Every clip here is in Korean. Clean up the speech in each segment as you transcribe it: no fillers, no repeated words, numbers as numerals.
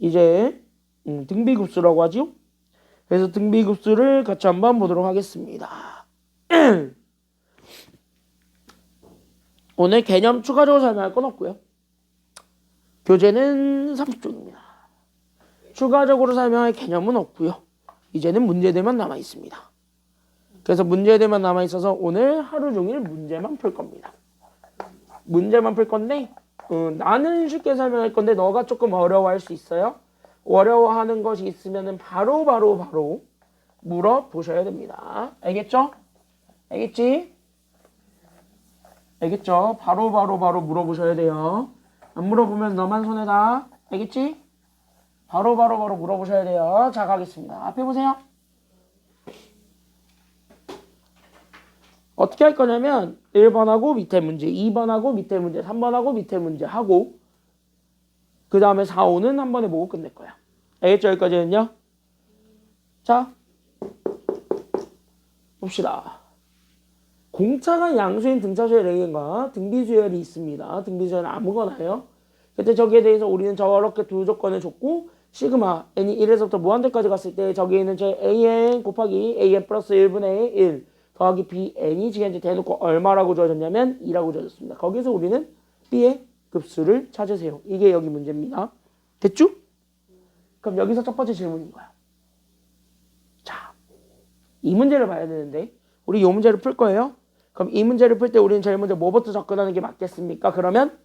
이제 등비급수라고 하죠. 그래서 등비급수를 같이 한번 보도록 하겠습니다. 오늘 개념 추가적으로 설명할 건 없고요. 교재는 30쪽입니다. 추가적으로 설명할 개념은 없고요. 이제는 문제들만 남아 있습니다. 그래서 문제들만 남아 있어서 오늘 하루 종일 문제만 풀 겁니다. 문제만 풀 건데 나는 쉽게 설명할 건데 너가 조금 어려워할 수 있어요. 어려워하는 것이 있으면 바로 물어보셔야 됩니다. 알겠죠? 알겠지? 알겠죠? 바로 물어보셔야 돼요. 안 물어보면 너만 손해다. 알겠지? 바로 물어보셔야 돼요. 자, 가겠습니다. 앞에 보세요. 어떻게 할 거냐면 1번하고 밑에 문제, 2번하고 밑에 문제, 3번하고 밑에 문제 하고 그 다음에 4, 5는 한 번에 보고 끝낼 거야. 알겠죠? 여기까지는요? 자, 봅시다. 공차가 양수인 등차수열 A과 등비수열이 있습니다. 등비수열은 아무거나요. 그때 저기에 대해서 우리는 저렇게 두 조건을 줬고 시그마 n이 1에서부터 무한대까지 갔을 때 저기에 있는 제 an 곱하기 an 플러스 1분의 1 더하기 bn이 지금 이제 대놓고 얼마라고 주어졌냐면 2라고 주어졌습니다. 거기서 우리는 b의 급수를 찾으세요. 이게 여기 문제입니다. 됐죠? 그럼 여기서 첫 번째 질문인 거야. 자, 이 문제를 봐야 되는데 우리 이 문제를 풀 거예요. 그럼 이 문제를 풀 때 우리는 제일 먼저 뭐부터 접근하는 게 맞겠습니까? 그러면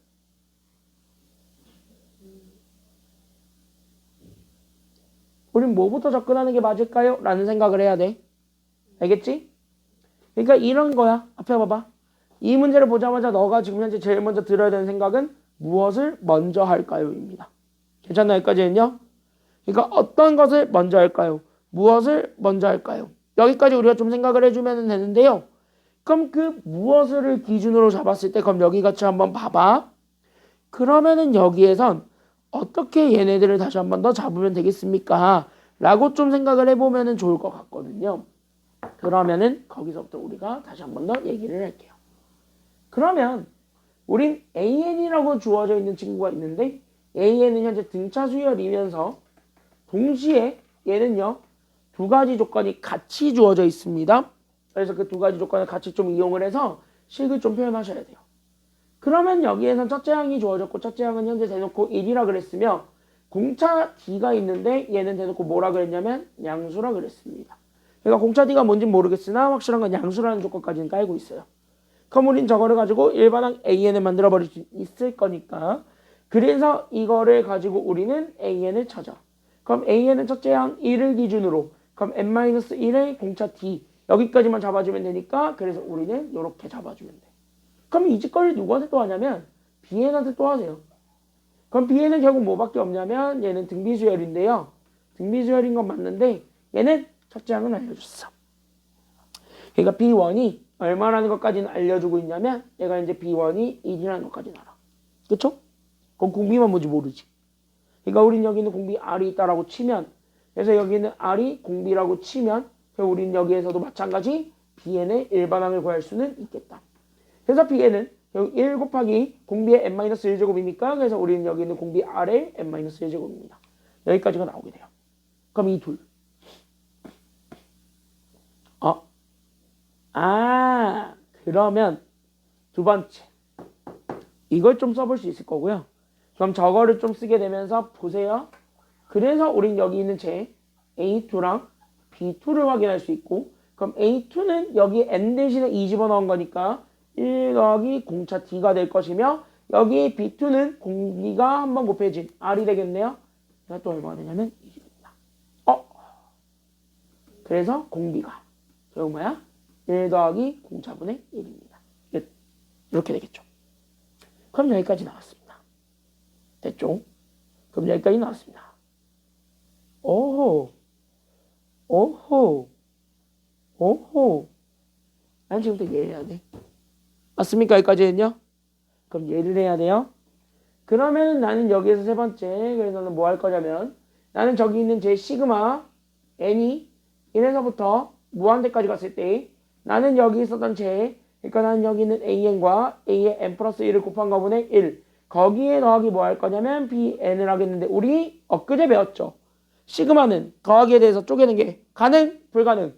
우린 뭐부터 접근하는 게 맞을까요? 라는 생각을 해야 돼. 알겠지? 그러니까 이런 거야. 앞에 봐봐. 이 문제를 보자마자 너가 지금 현재 제일 먼저 들어야 되는 생각은 무엇을 먼저 할까요? 입니다. 괜찮나요? 여기까지는요? 그러니까 어떤 것을 먼저 할까요? 무엇을 먼저 할까요? 여기까지 우리가 좀 생각을 해주면 되는데요. 그럼 그 무엇을 기준으로 잡았을 때 그럼 여기 같이 한번 봐봐. 그러면은 여기에선 어떻게 얘네들을 다시 한번 더 잡으면 되겠습니까? 라고 좀 생각을 해보면 좋을 것 같거든요. 그러면은 거기서부터 우리가 다시 한번 더 얘기를 할게요. 그러면 우린 AN이라고 주어져 있는 친구가 있는데 AN은 현재 등차 수열이면서 동시에 얘는요 두 가지 조건이 같이 주어져 있습니다. 그래서 그 두 가지 조건을 같이 좀 이용을 해서 식을 좀 표현하셔야 돼요. 그러면 여기에선 첫째 항이 주어졌고 첫째 항은 현재 대놓고 1이라 그랬으며 공차 D가 있는데 얘는 대놓고 뭐라 그랬냐면 양수라 그랬습니다. 그러니까 공차 D가 뭔진 모르겠으나 확실한 건 양수라는 조건까지는 깔고 있어요. 그럼 우린 저거를 가지고 일반항 AN을 만들어 버릴 수 있을 거니까 그래서 이거를 가지고 우리는 AN을 찾아. 그럼 AN은 첫째 항 1을 기준으로 그럼 n-1의 공차 D 여기까지만 잡아주면 되니까 그래서 우리는 이렇게 잡아주면 돼. 그럼 이 짓거리를 누구한테 또 하냐면 BN한테 또 하세요. 그럼 BN은 결국 뭐밖에 없냐면 얘는 등비수열인데요. 등비수열인 건 맞는데 얘는 첫째 항은 알려줬어. 그러니까 B1이 얼마라는 것까지는 알려주고 있냐면 얘가 이제 B1이 1이라는 것까지는 알아. 그쵸? 그럼 공비만 뭔지 모르지. 그러니까 우린 여기 있는 공비 R이 있다라고 치면 그래서 여기 있는 R이 공비라고 치면 우린 여기에서도 마찬가지 BN의 일반항을 구할 수는 있겠다. 그래서 Bn은 1 곱하기 공비의 n-1제곱이니까 그래서 우리는 여기 있는 공비 R의 n-1제곱입니다. 여기까지가 나오게 돼요. 그럼 이 둘. 그러면 두 번째. 이걸 좀 써볼 수 있을 거고요. 그럼 저거를 좀 쓰게 되면서 보세요. 그래서 우린 여기 있는 제 A2랑 B2를 확인할 수 있고 그럼 A2는 여기 n 대신에 2 집어넣은 거니까 1 더하기 공차 D가 될 것이며 여기 B2는 공비가 한번 곱해진 R이 되겠네요. 얘가 또 얼마가 되냐면 2입니다. 그래서 공비가 결국 뭐야? 1 더하기 공차분의 1입니다. 이렇게 되겠죠. 그럼 여기까지 나왔습니다. 됐죠? 그럼 여기까지 나왔습니다. 오호. 난 지금부터 얘를 해야 돼. 맞습니까? 여기까지는요? 그럼 얘를 해야 돼요. 그러면 나는 여기에서 세 번째, 그래서 나는 뭐 할 거냐면 나는 저기 있는 제 시그마 n이 1에서부터 무한대까지 갔을 때 나는 여기 있었던 제 그러니까 나는 여기 있는 an과 a의 n 플러스 1을 곱한 거분의 1 거기에 더하기 뭐 할 거냐면 bn을 하겠는데 우리 엊그제 배웠죠. 시그마는 더하기에 대해서 쪼개는 게 가능? 불가능?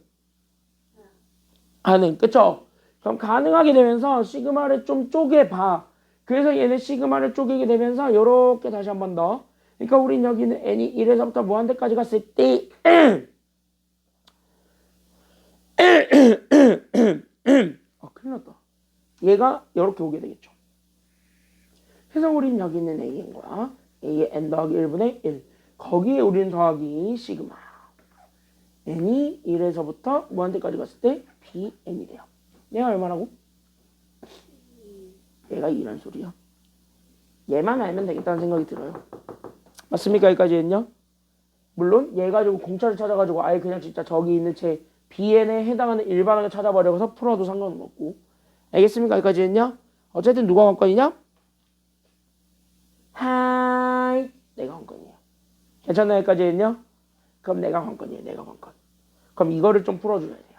가능. 그쵸? 그럼 가능하게 되면서 시그마를 좀 쪼개봐. 그래서 얘는 시그마를 쪼개게 되면서 이렇게 다시 한 번 더. 그러니까 우린 여기는 n이 1에서부터 무한대까지 갔을 때 큰일 났다. 얘가 이렇게 오게 되겠죠. 그래서 우린 여기 있는 a인 거야. a의 n 더하기 1분의 1. 거기에 우리는 더하기 시그마. n이 1에서부터 무한대까지 갔을 때 bn이 돼요. 얘가 얼마라고? 얘가 2란 소리야. 얘만 알면 되겠다는 생각이 들어요. 맞습니까? 여기까지 했냐? 물론 얘 가지고 공차를 찾아가지고 아예 그냥 진짜 저기 있는 제 bn에 해당하는 일반항을 찾아버려서 풀어도 상관은 없고. 알겠습니까? 여기까지 했냐? 어쨌든 누가 관건이냐? 하이, 내가 관건이야. 괜찮나? 여기까지 했냐? 그럼 내가 관건이야. 내가 관건. 그럼 이거를 좀 풀어줘야 돼요.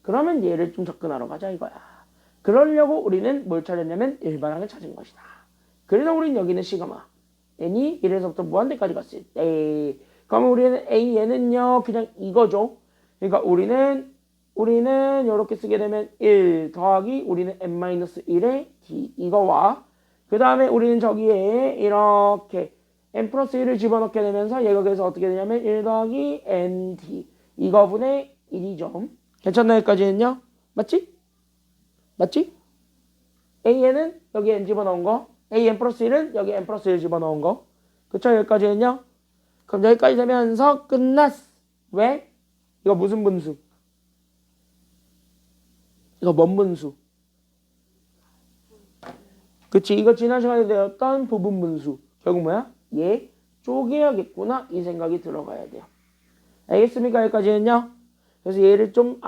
그러면 얘를 좀 접근하러 가자 이거야. 그러려고 우리는 뭘 찾았냐면 일반항을 찾은 것이다. 그래서 우리는 여기는 시그마 n이 1에서부터 무한대까지 갔을 때 그러면 우리는 a는요 그냥 이거죠. 그러니까 우리는 이렇게 쓰게 되면 1 더하기 우리는 n-1의 d 이거와 그 다음에 우리는 저기에 이렇게 n 플러스 1을 집어넣게 되면서 얘가 그래서 어떻게 되냐면 1 더하기 nd 이거분의 1이죠. 괜찮나? 여기까지는요? 맞지? 맞지? a는 여기 n 집어넣은 거 an 플러스 1은 여기 n 플러스 1 집어넣은 거 그쵸? 여기까지는요? 그럼 여기까지 되면서 끝났어. 왜? 이거 무슨 분수? 이거 뭔 분수? 그치? 이거 지난 시간에 배웠던 부분 분수. 결국 뭐야? 얘 쪼개야겠구나 이 생각이 들어가야 돼요. 알겠습니까? 여기까지는요? 그래서 얘를 좀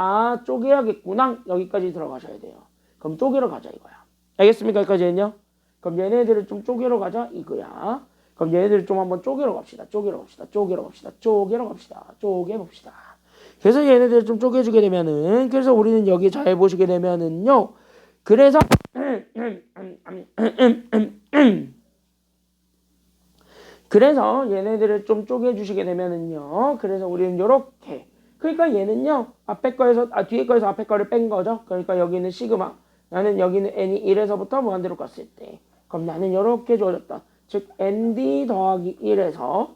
쪼개야겠구나 여기까지 들어가셔야 돼요. 그럼 쪼개러 가자 이거야. 알겠습니까? 여기까지는요? 그럼 얘네들을 좀 쪼개러 가자 이거야. 그럼 얘네들을 좀 한번 쪼개러 갑시다. 쪼개봅시다. 그래서 얘네들을 좀 쪼개주게 되면은 그래서 우리는 여기 잘 보시게 되면은요. 그래서 그래서 얘네들을 좀 쪼개주시게 되면은요. 그래서 우리는 요렇게 그러니까 얘는요. 뒤에 거에서 앞에 거를 뺀 거죠. 그러니까 여기는 시그마 나는 여기는 n이 1에서부터 무한대로 갔을 때 그럼 나는 요렇게 주어졌다. 즉 nd 더하기 1에서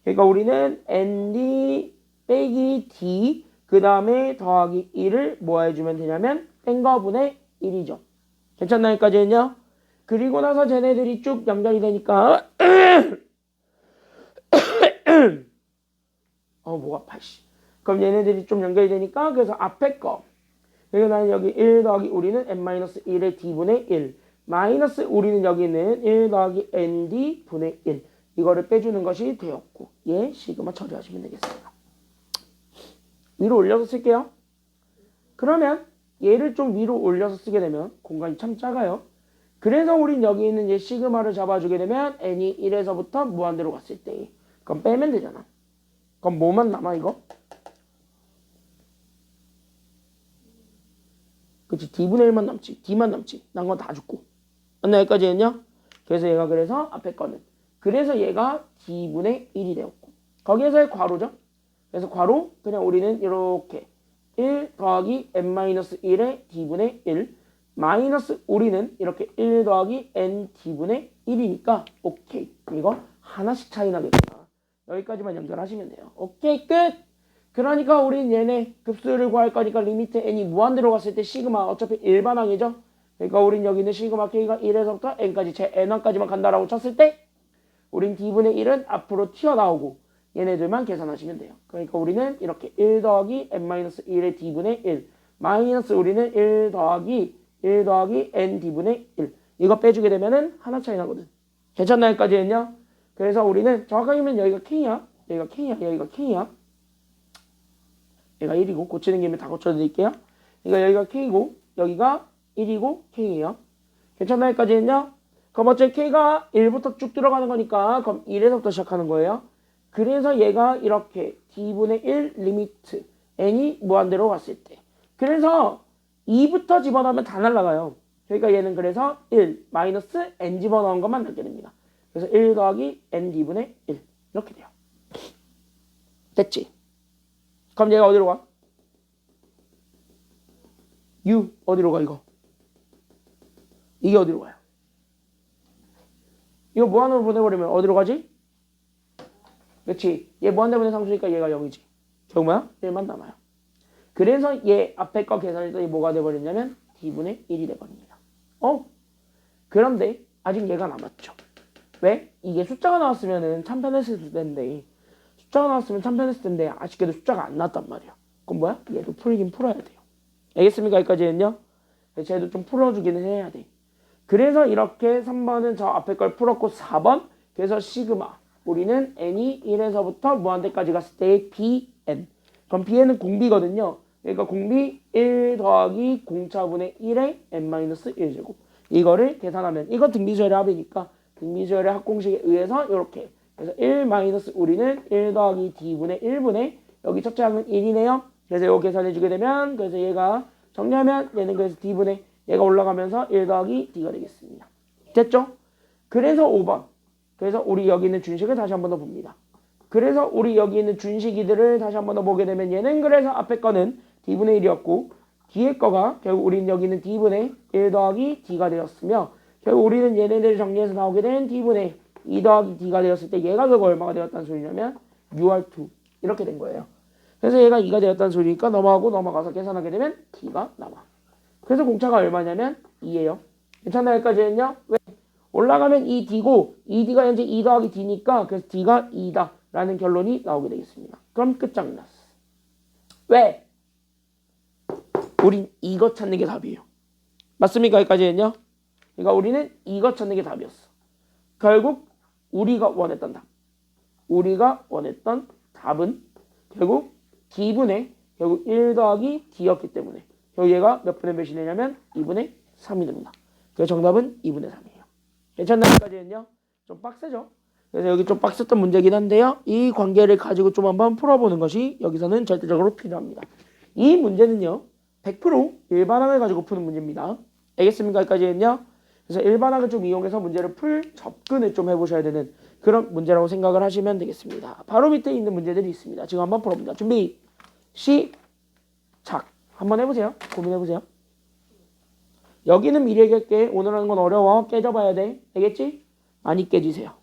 그러니까 우리는 nd 빼기 d 그 다음에 더하기 1을 뭐 해주면 되냐면 뺀 거분의 1이죠. 괜찮나? 여기까지는요? 그리고 나서 쟤네들이 쭉 연결이 되니까 목 아파 씨. 그럼 얘네들이 좀 연결이 되니까 그래서 앞에 거 그리고 나는 여기 1 더하기 우리는 n-1의 d분의 1 마이너스 우리는 여기는 1 더하기 nd 분의 1 이거를 빼주는 것이 되었고 얘 시그마 처리하시면 되겠습니다. 위로 올려서 쓸게요. 그러면 얘를 좀 위로 올려서 쓰게 되면 공간이 참 작아요. 그래서 우린 여기 있는 얘 시그마를 잡아주게 되면 n이 1에서부터 무한대로 갔을 때 그럼 빼면 되잖아. 그럼 뭐만 남아 이거? 그치 d분의 1만 남지 d만 남지 난 건 다 죽고 맞나? 여기까지 했냐? 그래서 얘가 그래서 앞에 거는 그래서 얘가 d분의 1이 되었고 거기에서의 괄호죠. 그래서 괄호 그냥 우리는 이렇게 1 더하기 n-1의 d분의 1 마이너스 우리는 이렇게 1 더하기 n d분의 1이니까 오케이 이거 하나씩 차이 나겠구나. 여기까지만 연결하시면 돼요. 오케이 끝. 그러니까 우린 얘네 급수를 구할 거니까 리미트 n이 무한대로 갔을 때 시그마 어차피 일반항이죠. 그러니까 우린 여기 있는 시그마 k가 1에서부터 n까지 제 n1까지만 간다라고 쳤을 때 우린 d분의 1은 앞으로 튀어나오고 얘네들만 계산하시면 돼요. 그러니까 우리는 이렇게 1 더하기 n-1의 d분의 1 마이너스 우리는 1 더하기 n d분의 1 이거 빼주게 되면은 하나 차이 나거든. 괜찮나? 여기까지 했냐? 그래서 우리는 정확하게 하면 여기가 k야 여기가 k야 얘가 1이고 고치는 김에 다 고쳐드릴게요. 그러니까 여기가 k고 여기가 1이고 k예요. 괜찮나? 여기까지 했냐? 그럼 어차피 k가 1부터 쭉 들어가는 거니까 그럼 1에서부터 시작하는 거예요. 그래서 얘가 이렇게 d분의 1 리미트 n이 무한대로 갔을 때 그래서 2부터 집어넣으면 다 날라가요. 그러니까 얘는 그래서 1 마이너스 n 집어넣은 것만 남게 됩니다. 그래서 1 더하기 n d분의 1 이렇게 돼요. 됐지? 그럼 얘가 어디로 가? u 어디로 가 이거? 이게 어디로 가요? 이거 무한으로 보내버리면 어디로 가지? 그렇지. 얘 무한대분의 상수니까 얘가 0이지. 결국 뭐야? 1만 남아요. 그래서 얘 앞에 거 계산했더니 뭐가 돼버렸냐면 d분의 1이 돼버립니다. 그런데 아직 얘가 남았죠. 왜? 이게 숫자가 나왔으면은 참 편했을 텐데 숫자가 나왔으면 참 편했을 텐데 아쉽게도 숫자가 안 나왔단 말이야. 그럼 뭐야? 얘도 풀긴 풀어야 돼요. 알겠습니까? 여기까지는요? 쟤도 좀 풀어주기는 해야 돼. 그래서 이렇게 3번은 저 앞에 걸 풀었고 4번 그래서 시그마 우리는 n이 1에서부터 무한대까지 갔을 때의 bn 그럼 bn은 공비거든요. 그러니까 공비 1 더하기 공차분의 1의 n-1제곱 이거를 계산하면 이거 등비수열의 합이니까 등비수열의 합공식에 의해서 이렇게 그래서 1 마이너스 우리는 1 더하기 d분의 1분의 여기 첫째 항은 1이네요. 그래서 이거 계산해주게 되면 그래서 얘가 정리하면 얘는 그래서 d분의 얘가 올라가면서 1 더하기 d가 되겠습니다. 됐죠? 그래서 5번 그래서 우리 여기 있는 준식을 다시 한 번 더 봅니다. 그래서 우리 여기 있는 준식이들을 다시 한 번 더 보게 되면 얘는 그래서 앞에 거는 d분의 1이었고 뒤에 거가 결국 우리는 여기 있는 d분의 1 더하기 d가 되었으며 결국 우리는 얘네들을 정리해서 나오게 된 d분의 2 더하기 d가 되었을 때 얘가 그거 얼마가 되었다는 소리냐면 UR2 이렇게 된 거예요. 그래서 얘가 2가 되었다는 소리니까 넘어가고 넘어가서 계산하게 되면 d가 남아. 그래서 공차가 얼마냐면 2예요. 괜찮나요? 여기까지는요? 왜? 올라가면 이 d고 이 d가 현재 2 더하기 d니까 그래서 d가 2다 라는 결론이 나오게 되겠습니다. 그럼 끝장났어. 왜? 우린 이거 찾는 게 답이에요. 맞습니까? 여기까지는요? 그러니까 우리는 이거 찾는 게 답이었어. 결국 우리가 원했던 답. 우리가 원했던 답은 결국 d분의 결국 1 더하기 d였기 때문에 결국 얘가 몇 분의 몇이 되냐면 2분의 3이 됩니다. 그래서 정답은 2분의 3이에요. 괜찮나요? 여기까지는요? 좀 빡세죠? 그래서 여기 좀 빡셌던 문제긴 한데요. 이 관계를 가지고 좀 한번 풀어보는 것이 여기서는 절대적으로 필요합니다. 이 문제는요. 100% 일반항을 가지고 푸는 문제입니다. 알겠습니까? 여기까지는요. 그래서 일반항을 좀 이용해서 문제를 접근을 좀 해보셔야 되는 그런 문제라고 생각을 하시면 되겠습니다. 바로 밑에 있는 문제들이 있습니다. 지금 한번 풀어봅니다. 준비, 시작. 한번 해보세요. 고민해보세요. 여기는 미리 얘기할게. 오늘 하는 건 어려워. 깨져봐야 돼. 알겠지? 많이 깨지세요.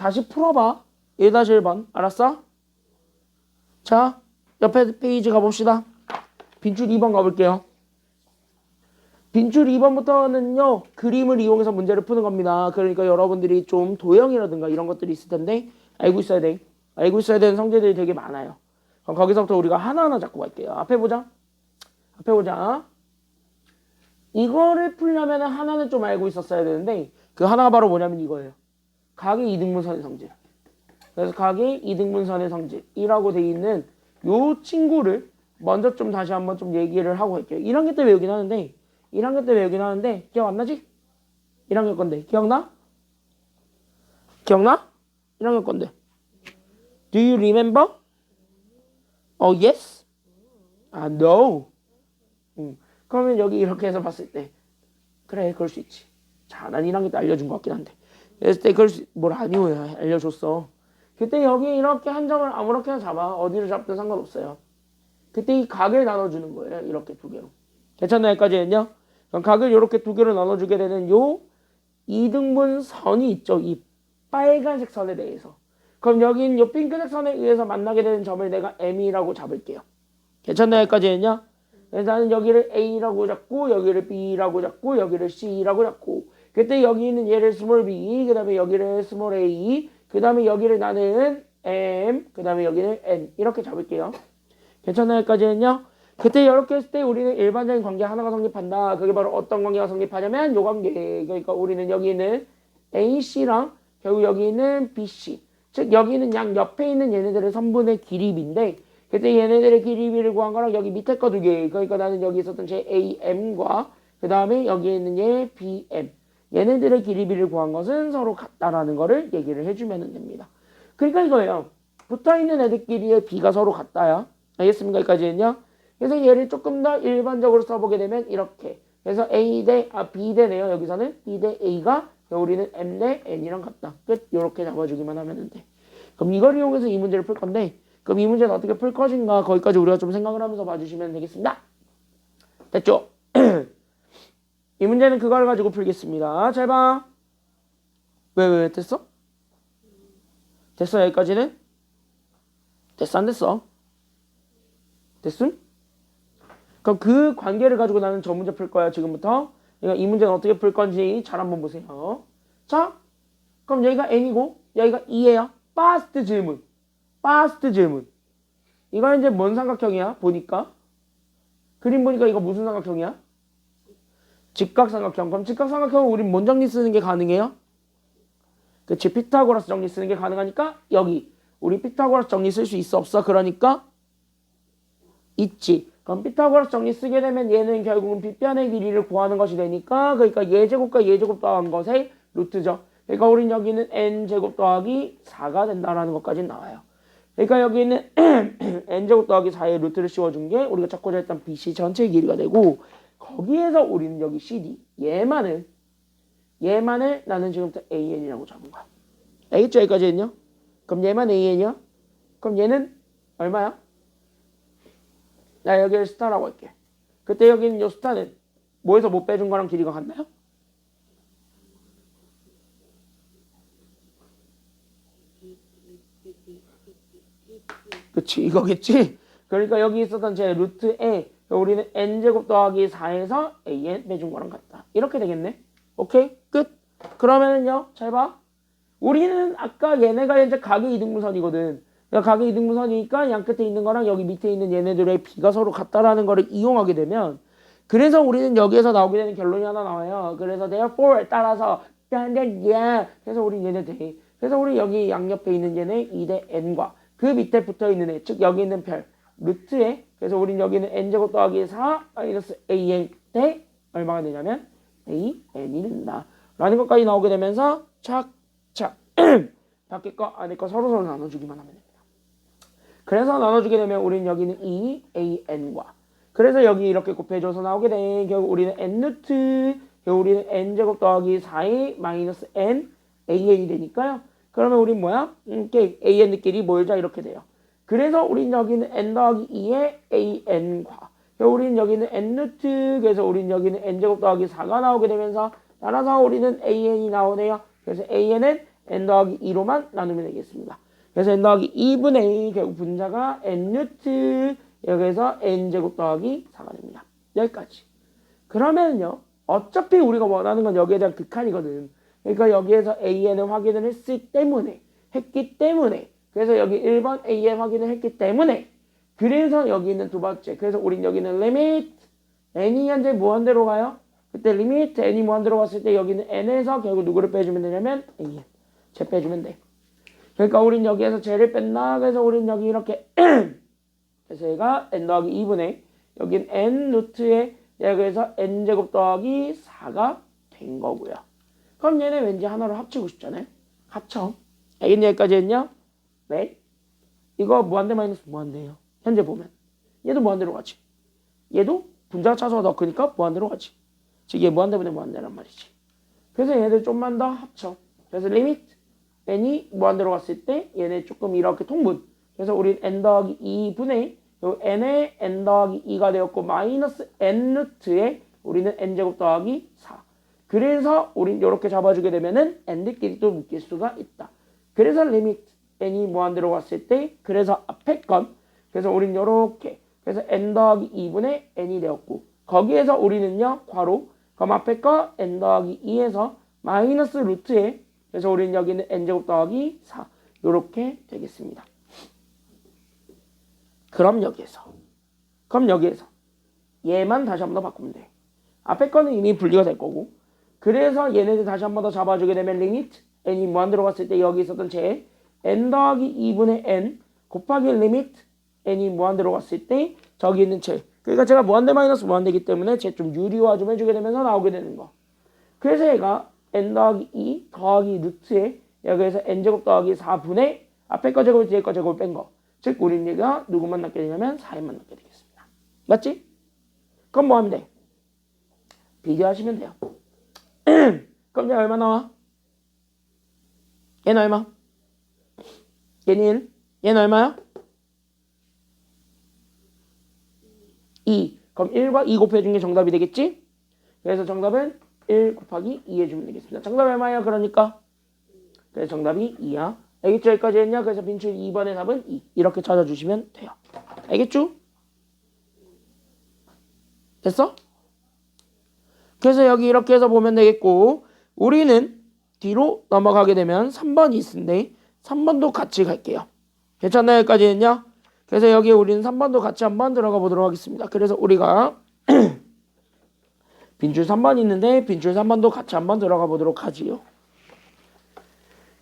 다시 풀어봐. 1-1번. 알았어? 자, 옆에 페이지 가봅시다. 빈줄 2번 가볼게요. 빈줄 2번부터는요, 그림을 이용해서 문제를 푸는 겁니다. 그러니까 여러분들이 좀 도형이라든가 이런 것들이 있을 텐데, 알고 있어야 돼. 알고 있어야 되는 성질들이 되게 많아요. 그럼 거기서부터 우리가 하나하나 잡고 갈게요. 앞에 보자. 앞에 보자. 이거를 풀려면 하나는 좀 알고 있었어야 되는데, 그 하나가 바로 뭐냐면 이거예요. 각의 이등분선의 성질. 그래서 각의 이등분선의 성질이라고 돼 있는 요 친구를 먼저 좀 다시 한번 좀 얘기를 하고 갈게요. 1학년 때 외우긴 하는데, 1학년 때 외우긴 하는데, 기억 안 나지? 1학년 건데. 기억나? 기억나? 1학년 건데. Do you remember? Yes? No. 그러면 여기 이렇게 해서 봤을 때, 그래, 그럴 수 있지. 자, 난 1학년 때 알려준 것 같긴 한데. 그랬을 때, 뭘 아니오야. 알려줬어. 그때 여기 이렇게 한 점을 아무렇게나 잡아. 어디를 잡든 상관없어요. 그때 이 각을 나눠주는 거예요. 이렇게 두 개로. 괜찮나요? 여기까지는요? 그럼 각을 이렇게 두 개로 나눠주게 되는 요 이등분 선이 있죠. 이 빨간색 선에 대해서. 그럼 여긴 요 핑크색 선에 의해서 만나게 되는 점을 내가 M이라고 잡을게요. 괜찮나요? 여기까지는요? 그래서 나는 여기를 A라고 잡고 여기를 B라고 잡고 여기를 C라고 잡고 그때 여기 있는 얘를 스몰 b, 그 다음에 여기를 스몰 a, 그 다음에 여기를 나는 m, 그 다음에 여기는 n 이렇게 잡을게요. 괜찮나요? 여기까지는요? 그때 이렇게 했을 때 우리는 일반적인 관계 하나가 성립한다. 그게 바로 어떤 관계가 성립하냐면 요 관계. 그러니까 우리는 여기 있는 AC랑 결국 여기 있는 BC. 즉 여기 있는 양 옆에 있는 얘네들의 선분의 길이비인데 그때 얘네들의 길이비를 구한 거랑 여기 밑에 거 두 개. 그러니까 나는 여기 있었던 제 AM과 그 다음에 여기 있는 얘 BM. 얘네들의 길이비를 구한 것은 서로 같다라는 거를 얘기를 해주면 됩니다. 그러니까 이거예요. 붙어있는 애들끼리의 B가 서로 같다야. 알겠습니까? 여기까지는요. 그래서 얘를 조금 더 일반적으로 써보게 되면 이렇게. 그래서 B 대네요. 여기서는 B 대 A가 우리는 M 대 N이랑 같다. 끝. 이렇게 잡아주기만 하면 돼. 그럼 이걸 이용해서 이 문제를 풀 건데 그럼 이 문제는 어떻게 풀 것인가 거기까지 우리가 좀 생각을 하면서 봐주시면 되겠습니다. 됐죠? 이 문제는 그걸 가지고 풀겠습니다. 잘 봐. 왜 됐어? 됐어 여기까지는? 됐어 안 됐어? 됐음? 그럼 그 관계를 가지고 나는 저 문제 풀 거야 지금부터. 그러니까 이 문제는 어떻게 풀 건지 잘 한번 보세요. 자, 그럼 여기가 N이고 여기가 E예요. 파스트 질문. 파스트 질문. 이거 이제 뭔 삼각형이야? 보니까. 그림 보니까 이거 무슨 삼각형이야? 직각삼각형. 그럼 직각삼각형은 우린 뭔 정리 쓰는 게 가능해요? 그치, 피타고라스 정리 쓰는 게 가능하니까 여기 우리 피타고라스 정리 쓸 수 있어 없어? 그러니까 있지. 그럼 피타고라스 정리 쓰게 되면 얘는 결국은 빗변의 길이를 구하는 것이 되니까 그러니까 얘제곱과 얘제곱 더한 것의 루트죠. 그러니까 우린 여기는 n제곱 더하기 4가 된다라는 것까지 나와요. 그러니까 여기는 n제곱 더하기 4의 루트를 씌워준 게 우리가 찾고자 했던 BC 전체의 길이가 되고 거기에서 우리는 여기 CD 얘만을 나는 지금부터 AN이라고 잡은 거야. 알겠죠? 여기까지는요? 그럼 얘만 AN이야? 그럼 얘는 얼마야? 나 여기를 스타라고 할게. 그때 여기는 요 스타는 뭐에서 못 빼준 거랑 길이가 같나요? 그치 이거겠지? 그러니까 여기 있었던 제 루트에 우리는 n제곱 더하기 4에서 an 빼준 거랑 같다. 이렇게 되겠네. 오케이? 끝. 그러면은요. 잘 봐. 우리는 아까 얘네가 이제 각의 이등분선이거든. 그러니까 각의 이등분선이니까 양 끝에 있는 거랑 여기 밑에 있는 얘네들의 B가 서로 같다라는 거를 이용하게 되면 그래서 우리는 여기에서 나오게 되는 결론이 하나 나와요. 그래서 therefore 따라서 그래서 우리 얘네들 그래서 우리 여기 양옆에 있는 얘네 2대 n과 그 밑에 붙어있는 애, 즉 여기 있는 별, 루트에 그래서 우린 여기는 n제곱 더하기 4 마이너스 an 대 얼마가 되냐면 an이 된다. 라는 것까지 나오게 되면서 착착 밖에 거 안에 거 서로 나눠주기만 하면 됩니다. 그래서 나눠주게 되면 우린 여기는 an과 그래서 여기 이렇게 곱해줘서 나오게 돼. 결국 우리는 n루트 결국 우리는 n제곱 더하기 4의 마이너스 n an이 되니까요. 그러면 우린 뭐야? 이렇게 an끼리 모이자 이렇게 돼요. 그래서 우린 여기는 n 더하기 2의 an과 우린 여기는 n루트 그래서 우린 여기는 n제곱 더하기 4가 나오게 되면서 따라서 우리는 an이 나오네요. 그래서 an은 n 더하기 2로만 나누면 되겠습니다. 그래서 n 더하기 2분의 1 결국 분자가 n 루트 여기에서 n제곱 더하기 4가 됩니다. 여기까지. 그러면요. 어차피 우리가 원하는 건 여기에 대한 극한이거든. 그러니까 여기에서 an을 확인을 했기 때문에 그래서 여기 1번 an 확인을 했기 때문에 그래서 여기 있는 두 번째 그래서 우린 여기는 리미트 n이 현재 무한대로 가요. 그때 리미트 n이 무한대로 갔을 때 여기는 n에서 결국 누구를 빼주면 되냐면 an 쟤 빼주면 돼. 그러니까 우린 여기에서 쟤를 뺐나 그래서 우린 여기 이렇게 그래서 얘가 n 더하기 2분의 여긴 n 루트에 여기에서 n제곱 더하기 4가 된 거고요. 그럼 얘네 왠지 하나로 합치고 싶잖아요. 합쳐. 알겠니? 여기까지 했냐? 네. 이거 무한대 마이너스 무한대예요. 현재 보면. 얘도 무한대로 가지. 얘도 분자가 차수가 더 크니까 무한대로 가지. 즉 얘 무한대분의 무한대란 말이지. 그래서 얘네들 좀만 더 합쳐. 그래서 리미트 n이 무한대로 갔을 때 얘네 조금 이렇게 통분. 그래서 우린 n 더하기 2분의 요 n의 n 더하기 2가 되었고 마이너스 n 루트에 우리는 n제곱 더하기 4. 그래서 우린 이렇게 잡아주게 되면은 n들끼리 또 묶일 수가 있다. 그래서 리미트 n이 무한대로 갔을 때 그래서 앞에 건 그래서 우린 요렇게 그래서 n 더하기 2분의 n이 되었고 거기에서 우리는요 괄호 그럼 앞에 거 n 더하기 2에서 마이너스 루트에 그래서 우리는 여기는 n제곱 더하기 4 요렇게 되겠습니다. 그럼 여기에서 얘만 다시 한 번 더 바꾸면 돼. 앞에 거는 이미 분리가 될 거고 그래서 얘네들 다시 한 번 더 잡아주게 되면 리미트 n이 무한대로 갔을 때 여기 있었던 제 n 더하기 2분의 n 곱하기 리미트 n이 무한대로 갔을 때 저기 있는 제 그러니까 제가 무한대 마이너스 무한대이기 때문에 제 좀 유리화 좀 해주게 되면서 나오게 되는 거. 그래서 얘가 n 더하기 2 더하기 루트에 여기에서 n제곱 더하기 4분의 앞에 거 제곱 뒤에 거 제곱을 뺀 거. 즉 우린 얘가 누구만 낳게 되냐면 4n만 낳게 되겠습니다. 맞지? 그럼 뭐 하면 돼? 비교하시면 돼요. 그럼 얘 얼마 나와? 얘는 얼마? 얘는 1. 얘는 얼마야? 2. 그럼 1과 2 곱해준 게 정답이 되겠지? 그래서 정답은 1 곱하기 2 해주면 되겠습니다. 정답 얼마야? 그러니까? 그래서 정답이 2야. 알겠죠? 여기까지 했냐? 그래서 빈출 2번의 답은 2. 이렇게 찾아주시면 돼요. 알겠죠? 됐어? 그래서 여기 이렇게 해서 보면 되겠고 우리는 뒤로 넘어가게 되면 3번 있는데 3번도 같이 갈게요. 괜찮나요? 여기까지 했냐? 그래서 여기 우리는 3번도 같이 한번 들어가 보도록 하겠습니다. 그래서 우리가 빈줄 3번 있는데 빈줄 3번도 같이 한번 들어가 보도록 하지요.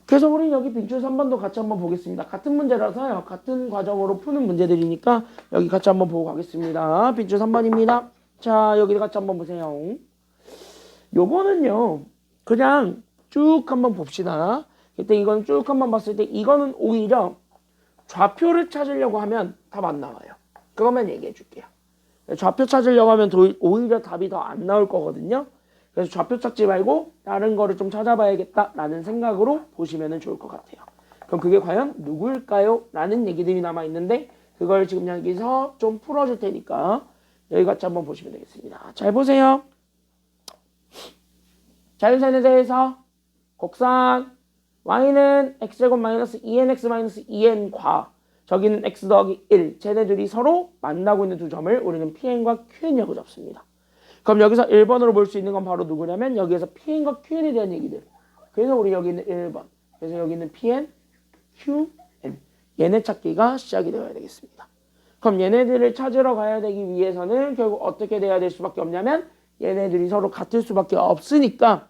그래서 우리는 여기 빈줄 3번도 같이 한번 보겠습니다. 같은 문제라서요. 같은 과정으로 푸는 문제들이니까 여기 같이 한번 보고 가겠습니다. 빈줄 3번입니다. 자, 여기 같이 한번 보세요. 요거는요. 그냥 쭉 한번 봅시다. 그때 이건 쭉 한번 봤을 때 이거는 오히려 좌표를 찾으려고 하면 답 안 나와요. 그것만 얘기해 줄게요. 좌표 찾으려고 하면 오히려 답이 더 안 나올 거거든요. 그래서 좌표 찾지 말고 다른 거를 좀 찾아봐야겠다라는 생각으로 보시면 좋을 것 같아요. 그럼 그게 과연 누구일까요? 라는 얘기들이 남아있는데 그걸 지금 여기서 좀 풀어줄 테니까 여기 같이 한번 보시면 되겠습니다. 잘 보세요. 자연산에 대해서 곡선 y는 x제곱 마이너스 2nx 마이너스 2n과 저기는 x 더하기 1 쟤네들이 서로 만나고 있는 두 점을 우리는 pn과 qn이라고 잡습니다. 그럼 여기서 1번으로 볼 수 있는 건 바로 누구냐면 여기에서 pn과 qn에 대한 얘기들. 그래서 우리 여기 있는 1번 그래서 여기 있는 pn, qn 얘네 찾기가 시작이 되어야 되겠습니다. 그럼 얘네들을 찾으러 가야 되기 위해서는 결국 어떻게 돼야 될 수밖에 없냐면 얘네들이 서로 같을 수밖에 없으니까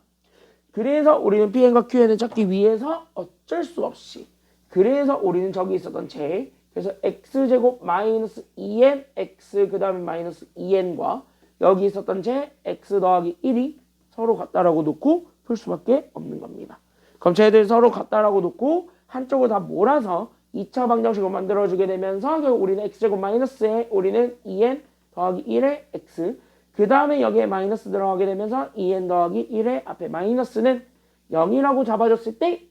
그래서 우리는 pn과 qn을 찾기 위해서 어쩔 수 없이 그래서 우리는 저기 있었던 제 그래서 x제곱 마이너스 2n x 그 다음에 마이너스 2n과 여기 있었던 제 x 더하기 1이 서로 같다라고 놓고 풀 수밖에 없는 겁니다. 그럼 쟤들 서로 같다라고 놓고 한쪽을 다 몰아서 2차 방정식을 만들어주게 되면서 결국 우리는 x제곱 마이너스에 우리는 2n 더하기 1의 x 그 다음에 여기에 마이너스 들어가게 되면서 2n 더하기 1의 앞에 마이너스는 0이라고 잡아줬을 때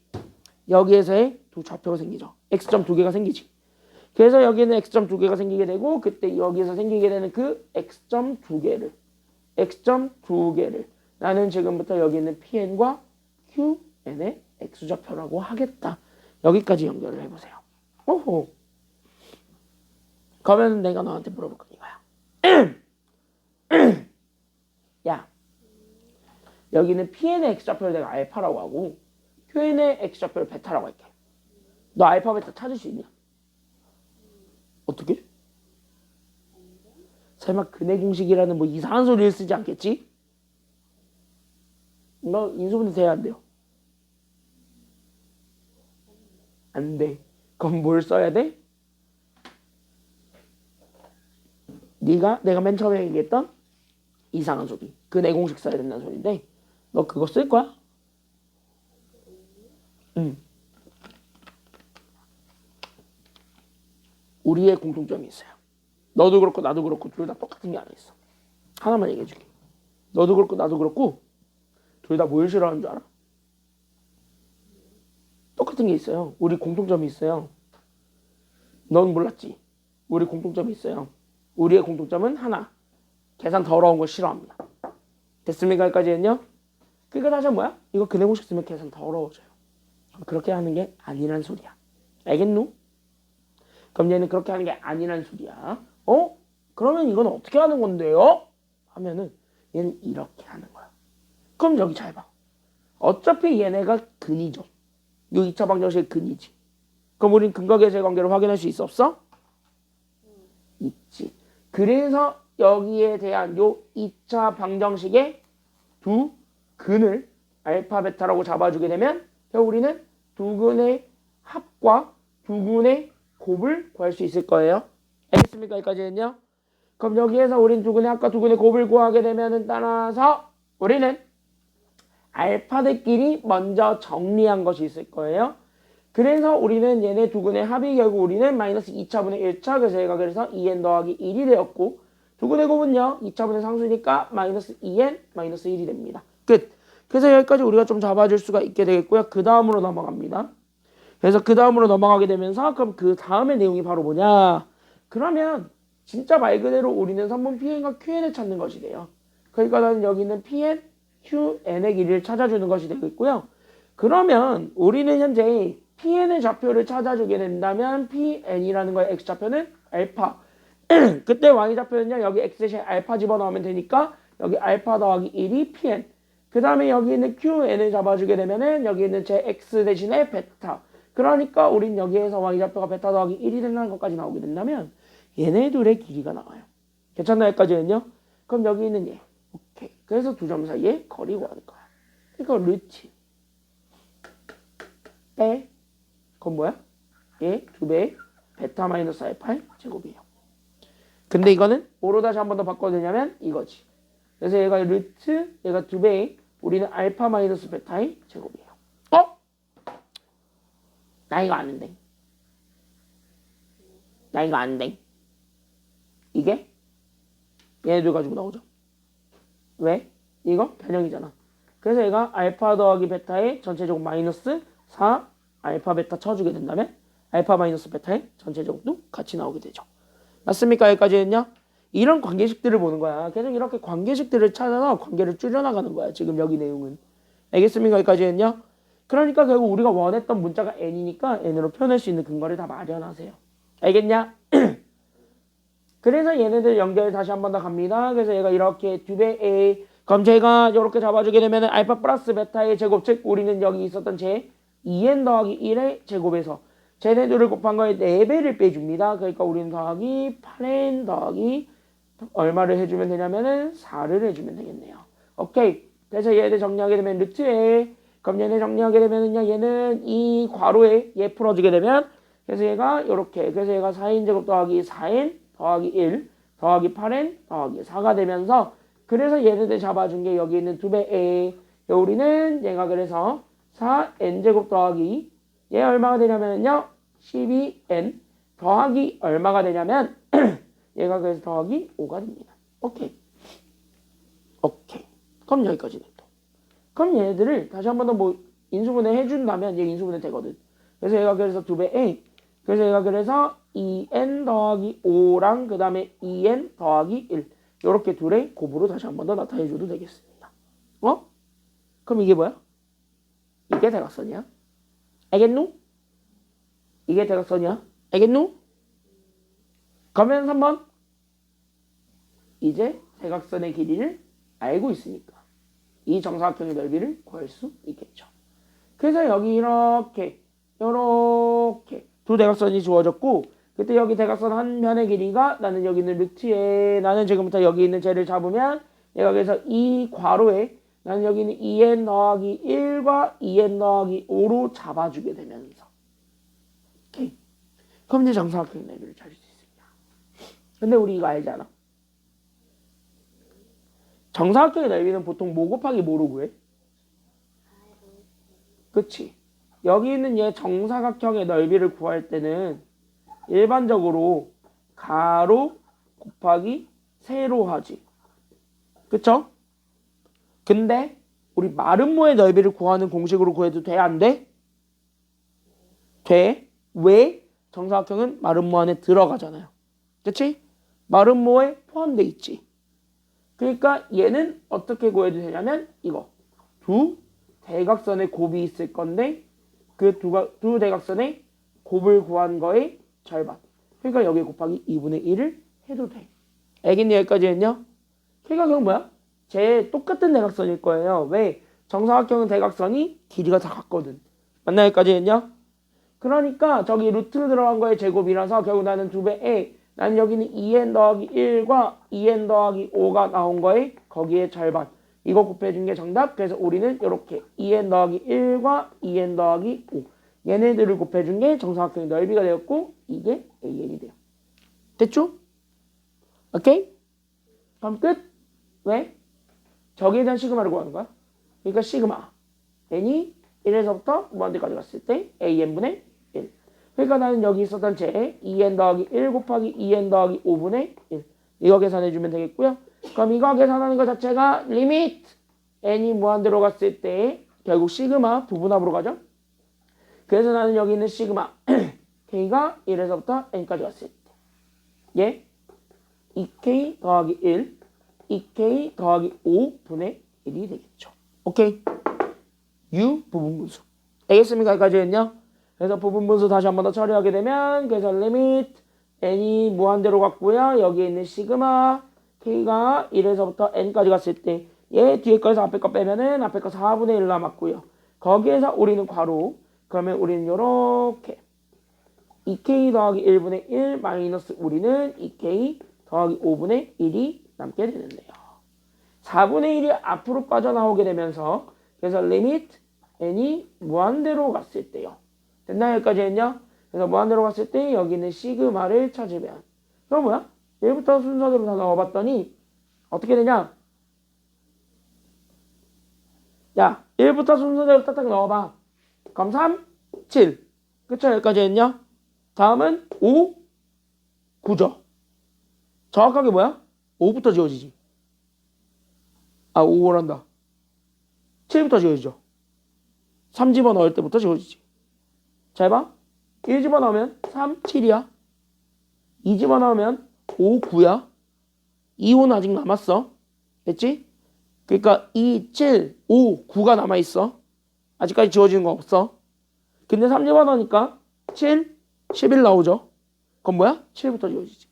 여기에서의 두 좌표가 생기죠. x점 두 개가 생기지. 그래서 여기는 x점 두 개가 생기게 되고 그때 여기서 생기게 되는 그 x점 두 개를 나는 지금부터 여기 있는 pn과 qn의 X좌표라고 하겠다. 여기까지 연결을 해보세요. 오호. 그러면 내가 너한테 물어볼 거니까요. 야, 여기는 Pn의 X좌표를 내가 알파라고 하고 Qn의 X좌표를 베타라고 할게. 너 알파 베타 찾을 수 있냐? 어떻게? 설마 근해 공식이라는 뭐 이상한 소리를 쓰지 않겠지? 너 인수분해 돼야 안 돼요? 안 돼. 그럼 뭘 써야 돼? 내가 맨 처음에 얘기했던 이상한 소리. 근해 공식 써야 된다는 소리인데 너 그거 쓸 거야? 응. 우리의 공통점이 있어요. 너도 그렇고 나도 그렇고 둘 다 똑같은 게 하나 있어. 하나만 얘기해 줄게. 너도 그렇고 나도 그렇고 둘 다 뭘 싫어하는 줄 알아? 똑같은 게 있어요. 우리 공통점이 있어요. 넌 몰랐지? 우리 공통점이 있어요. 우리의 공통점은 하나. 계산 더러운 거 싫어합니다. 됐습니까? 여기까지 했냐? 그러니까 다시 뭐야? 이거 근해 공식 쓰면 계산 더러워져요. 그렇게 하는 게 아니란 소리야. 알겠누? 그럼 얘는 그렇게 하는 게 아니란 소리야. 그러면 이건 어떻게 하는 건데요? 하면은 얘는 이렇게 하는 거야. 그럼 여기 잘 봐. 어차피 얘네가 근이죠. 요 2차 방정식의 근이지. 그럼 우린 근과 계수의 관계를 확인할 수 있어 없어? 있지. 그래서 여기에 대한 요 2차 방정식의 두 근을 알파 베타라고 잡아주게 되면 우리는 두 근의 합과 두 근의 곱을 구할 수 있을 거예요. 알겠습니까? 여기까지는요. 그럼 여기에서 우린 두 근의 합과 두 근의 곱을 구하게 되면은 따라서 우리는 알파들끼리 먼저 정리한 것이 있을 거예요. 그래서 우리는 얘네 두 근의 합이 결국 우리는 마이너스 2차분의 1차 그래서 얘가 그래서 2n 더하기 1이 되었고 두 근의 곱은요 2차분의 상수니까 마이너스 2n 마이너스 1이 됩니다. 끝. 그래서 여기까지 우리가 좀 잡아줄 수가 있게 되겠고요. 그 다음으로 넘어갑니다. 그래서 그 다음으로 넘어가게 되면서 그럼 그 다음의 내용이 바로 뭐냐? 그러면 진짜 말 그대로 우리는 3번 Pn과 Qn을 찾는 것이 돼요. 그러니까 나는 여기는 Pn, Qn의 길이를 찾아주는 것이 되겠고요. 그러면 우리는 현재 Pn의 좌표를 찾아주게 된다면 Pn이라는 거의 X좌표는 알파. 그때 Y좌표는요. 여기 X 대신 알파 집어넣으면 되니까 여기 알파 더하기 1이 Pn. 그 다음에 여기 있는 Qn을 잡아주게 되면은 여기 있는 제 X 대신에 베타. 그러니까 우린 여기에서 Y좌표가 베타 더하기 1이 된다는 것까지 나오게 된다면 얘네 둘의 길이가 나와요. 괜찮나요? 여기까지는요? 그럼 여기 있는 얘. 오케이. 그래서 두 점 사이에 거리 구하는 거야. 이거 루트. 빼. 그건 뭐야? 얘 2배 베타 마이너스 알파의 제곱이에요. 근데 이거는 뭐로 다시 한 번 더 바꿔도 되냐면 이거지. 그래서 얘가 루트, 얘가 2배, 우리는 알파 마이너스 베타의 제곱이에요. 나 이거 아는데. 나 이거 아는데. 이게 얘네들 가지고 나오죠. 왜? 이거 변형이잖아. 그래서 얘가 알파 더하기 베타의 전체제곱 마이너스 4 알파 베타 쳐주게 된다면 알파 마이너스 베타의 전체제곱도 같이 나오게 되죠. 맞습니까? 여기까지는요. 이런 관계식들을 보는 거야. 계속 이렇게 관계식들을 찾아서 관계를 줄여나가는 거야. 지금 여기 내용은. 알겠습니까? 여기까지는요. 그러니까 결국 우리가 원했던 문자가 n이니까 n으로 표현할 수 있는 근거를 다 마련하세요. 알겠냐? 그래서 얘네들 연결 다시 한 번 더 갑니다. 그래서 얘가 이렇게 2배 a 그럼 제가 이렇게 잡아주게 되면 알파 플러스 베타의 제곱 즉 우리는 여기 있었던 제 2n 더하기 1의 제곱에서 쟤네들을 곱한 거에 4배를 빼줍니다. 그러니까 우리는 더하기 8n 더하기 얼마를 해주면 되냐면은 4를 해주면 되겠네요. 오케이. 그래서 얘들 정리하게 되면 루트 a 그럼 얘네 정리하게 되면은요 얘는 이 괄호에 얘 풀어주게 되면 그래서 얘가 이렇게 그래서 얘가 4n 제곱 더하기 4n 더하기 1 더하기 8n 더하기 4가 되면서 그래서 얘네들 잡아준 게 여기 있는 2배 a 우리는 얘가 그래서 4n 제곱 더하기 얘 얼마가 되냐면요 12n 더하기 얼마가 되냐면 얘가 그래서 더하기 5가 됩니다. 오케이. 그럼 여기까지네 또. 그럼 얘네들을 다시 한 번 더 뭐 인수분해 해준다면 얘 인수분해 되거든. 그래서 얘가 그래서 2배 a 그래서 얘가 그래서 2n 더하기 5랑 그 다음에 2n 더하기 1 이렇게 둘의 곱으로 다시 한 번 더 나타내줘도 되겠습니다. 그럼 이게 뭐야? 이게 대각선이야. 알겠누? 이게 대각선이야. 알겠누? 그러면 3번. 이제 대각선의 길이를 알고 있으니까 이 정사각형의 넓이를 구할 수 있겠죠. 그래서 여기 이렇게 두 대각선이 주어졌고, 그때 여기 대각선 한 면의 길이가, 나는 여기 있는 루트에, 나는 지금부터 여기 있는 쟤를 잡으면 얘가 그래서 이 괄호에 나는 여기 있는 2n 더하기 1과 2n 더하기 5로 잡아주게 되면서, 오케이. 그럼 이제 정사각형의 넓이를 찾을 수 있습니다. 근데 우리 이거 알잖아. 정사각형의 넓이는 보통 뭐 곱하기 뭐로 구해? 그치? 여기 있는 얘 정사각형의 넓이를 구할 때는 일반적으로 가로 곱하기 세로 하지. 그쵸? 근데 우리 마름모의 넓이를 구하는 공식으로 구해도 돼? 안 돼? 돼. 왜? 정사각형은 마름모 안에 들어가잖아요. 그치? 마름모에 포함돼 있지. 그러니까 얘는 어떻게 구해도 되냐면 이거. 두 대각선의 곱이 있을 건데 그 두 대각선의 곱을 구한 거의 절반. 그러니까 여기 곱하기 2분의 1을 해도 돼. 알겠니? 여기까지 했냐? 그러니까 그건 뭐야? 제 똑같은 대각선일 거예요. 왜? 정사각형은 대각선이 길이가 다 같거든. 맞나? 여기까지 했냐? 그러니까 저기 루트 들어간 거의 제곱이라서 결국 나는 2배에 나는 여기는 2n 더하기 1과 2n 더하기 5가 나온 거에 거기에 절반. 이거 곱해준 게 정답. 그래서 우리는 이렇게 2n 더하기 1과 2n 더하기 5 얘네들을 곱해준 게 정사각형의 넓이가 되었고 이게 AN이 돼요. 됐죠? 오케이? 그럼 끝. 왜? 저기에 대한 시그마를 구하는 거야. 그러니까 시그마 n이 1에서부터 무한대까지 갔을 때 AN분의 1. 그러니까 나는 여기 있었던 제 2n 더하기 1 곱하기 2n 더하기 5분의 1. 이거 계산해주면 되겠고요. 그럼 이거 계산하는 것 자체가 리미트 n이 무한대로 갔을 때 결국 시그마 부분합으로 가죠. 그래서 나는 여기 있는 시그마 k가 1에서부터 n까지 갔을 때 얘 2k 더하기 1 2k 더하기 5분의 1이 되겠죠. 오케이. U 부분분수. 알겠습니까? 여기까지 했냐? 그래서 부분분수 다시 한 번 더 처리하게 되면 그래서 리미트 n이 무한대로 갔고요. 여기에 있는 시그마 k가 1에서부터 n까지 갔을 때 얘 뒤에 거에서 앞에 거 빼면은 앞에 거 4분의 1 남았고요. 거기에서 우리는 괄호 그러면 우리는 요렇게 2k 더하기 1분의 1 마이너스 우리는 2k 더하기 5분의 1이 남게 되는데요. 4분의 1이 앞으로 빠져나오게 되면서 그래서 리미트 n이 무한대로 갔을 때요. 됐나요? 여기까지 했냐? 그래서 무한대로 갔을 때 여기 있는 시그마를 찾으면 그럼 뭐야? 1부터 순서대로 다 넣어봤더니 어떻게 되냐? 야 1부터 순서대로 딱딱 넣어봐. 그럼 3, 7 그쵸? 여기까지 했냐? 다음은 5, 9죠. 정확하게 뭐야? 5부터 지워지지. 아 5란다. 7부터 지워지죠. 3 집어넣을 때부터 지워지지. 잘 봐. 1 집어넣으면 3, 7이야. 2 집어넣으면 5, 9야. 2, 5는 아직 남았어. 됐지? 그러니까 2, 7, 5, 9가 남아있어. 아직까지 지워지는 거 없어. 근데 3 집어넣으니까 7, 11 나오죠. 그건 뭐야? 7부터 지워지지.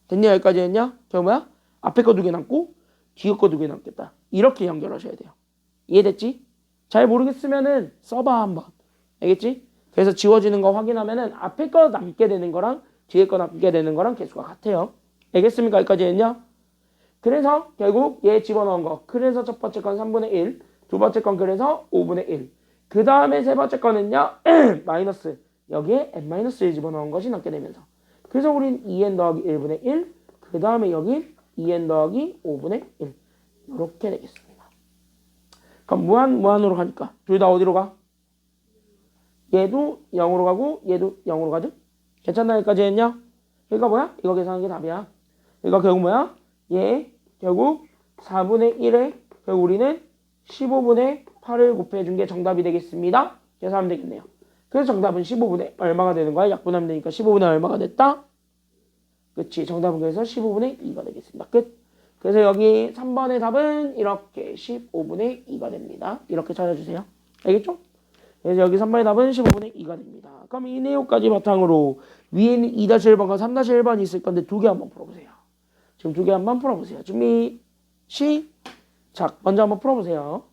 됐냐? 여기까지 했냐? 그럼 뭐야? 앞에 거 2개 남고 뒤에 거 2개 남겠다. 이렇게 연결하셔야 돼요. 이해됐지? 잘 모르겠으면은 써봐 한번. 알겠지? 그래서 지워지는 거 확인하면은 앞에 거 남게 되는 거랑 뒤에 거 남게 되는 거랑 개수가 같아요. 알겠습니까? 여기까지 했냐? 그래서 결국 얘 집어넣은 거. 그래서 첫 번째 건 3분의 1. 두 번째 건 그래서 5분의 1. 그 다음에 세 번째 거는요. 마이너스. 여기에 n-1 집어넣은 것이 남게 되면서. 그래서 우린 2n 더하기 1분의 1. 그 다음에 여기 2n 더하기 5분의 1. 이렇게 되겠습니다. 그럼 무한으로 가니까 둘 다 어디로 가? 얘도 0으로 가고 얘도 0으로 가죠? 괜찮나? 여기까지 했냐? 그러니까 뭐야? 이거 계산하는 게 답이야. 그러니까 결국 뭐야? 얘 결국 4분의 1에 결국 우리는 15분의 8을 곱해준 게 정답이 되겠습니다. 계산하면 되겠네요. 그래서 정답은 15분의 얼마가 되는 거야? 약분하면 되니까 15분의 얼마가 됐다? 그치. 정답은 그래서 15분의 2가 되겠습니다. 끝. 그래서 여기 3번의 답은 이렇게 15분의 2가 됩니다. 이렇게 찾아주세요. 알겠죠? 그래서 여기 3번의 답은 15분의 2가 됩니다. 그럼 이 내용까지 바탕으로 위에는 2-1번과 3-1번이 있을 건데 두 개 한번 풀어보세요. 지금 두 개 한번 풀어보세요. 준비 시작. 먼저 한번 풀어보세요.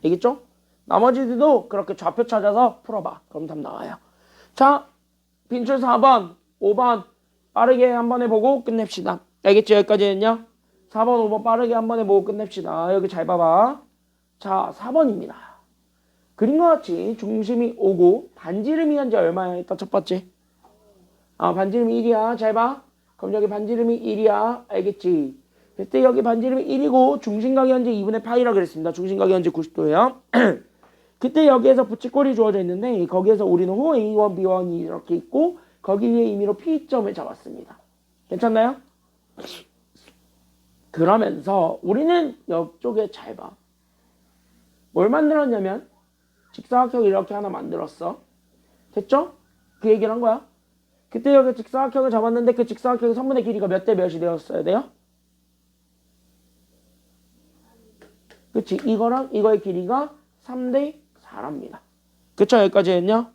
알겠죠? 나머지들도 그렇게 좌표 찾아서 풀어봐. 그럼 답 나와요. 자, 빈출 4번, 5번 빠르게 한번 해보고 끝냅시다. 알겠죠? 여기까지는요. 4번, 5번 빠르게 한번 해보고 끝냅시다. 여기 잘 봐봐. 자, 4번입니다. 그림과 같이 중심이 오고 반지름이 현재 얼마야? 일단 첫 번째. 반지름이 1이야. 잘 봐. 그럼 여기 반지름이 1이야. 알겠지? 그때 여기 반지름이 1이고 중심각이 현재 2분의 파이라 그랬습니다. 중심각이 현재 90도예요. 그때 여기에서 붙임꼴이 주어져 있는데 거기에서 우리는 호 A1, B1이 이렇게 있고 거기 위에 임의로 P점을 잡았습니다. 괜찮나요? 그러면서 우리는 옆쪽에 잘 봐. 뭘 만들었냐면 직사각형 이렇게 하나 만들었어. 됐죠? 그 얘기를 한 거야. 그때 여기 직사각형을 잡았는데 그 직사각형의 선분의 길이가 몇 대 몇이 되었어야 돼요? 그치? 이거랑 이거의 길이가 3대 4랍니다. 그쵸? 여기까지는요?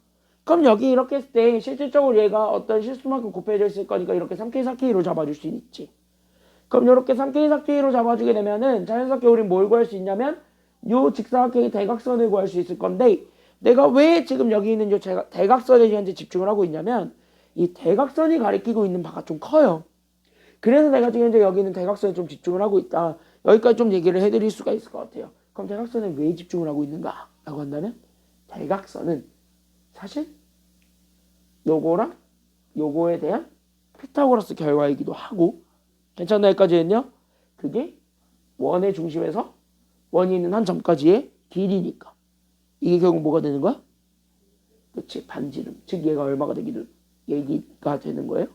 그럼 여기 이렇게 했을 때 실질적으로 얘가 어떤 실수만큼 곱해져 있을 거니까 이렇게 3K, 4K로 잡아줄 수 있지. 그럼 이렇게 3K, 4K로 잡아주게 되면은 자연스럽게 우린 뭘 구할 수 있냐면 요 직사각형의 대각선을 구할 수 있을 건데 내가 왜 지금 여기 있는 요 대각선에 현재 집중을 하고 있냐면 이 대각선이 가리키고 있는 바가 좀 커요. 그래서 내가 지금 현재 여기 있는 대각선에 좀 집중을 하고 있다. 여기까지 좀 얘기를 해드릴 수가 있을 것 같아요. 그럼 대각선에 왜 집중을 하고 있는가? 라고 한다면 대각선은 사실 요거랑 요거에 대한 피타고라스 결과이기도 하고 괜찮나요? 여기까지는요. 그게 원의 중심에서 원이 있는 한 점까지의 길이니까 이게 결국 뭐가 되는 거야? 그치, 반지름. 즉 얘가 얼마가 되기를 얘기가 되는 거예요.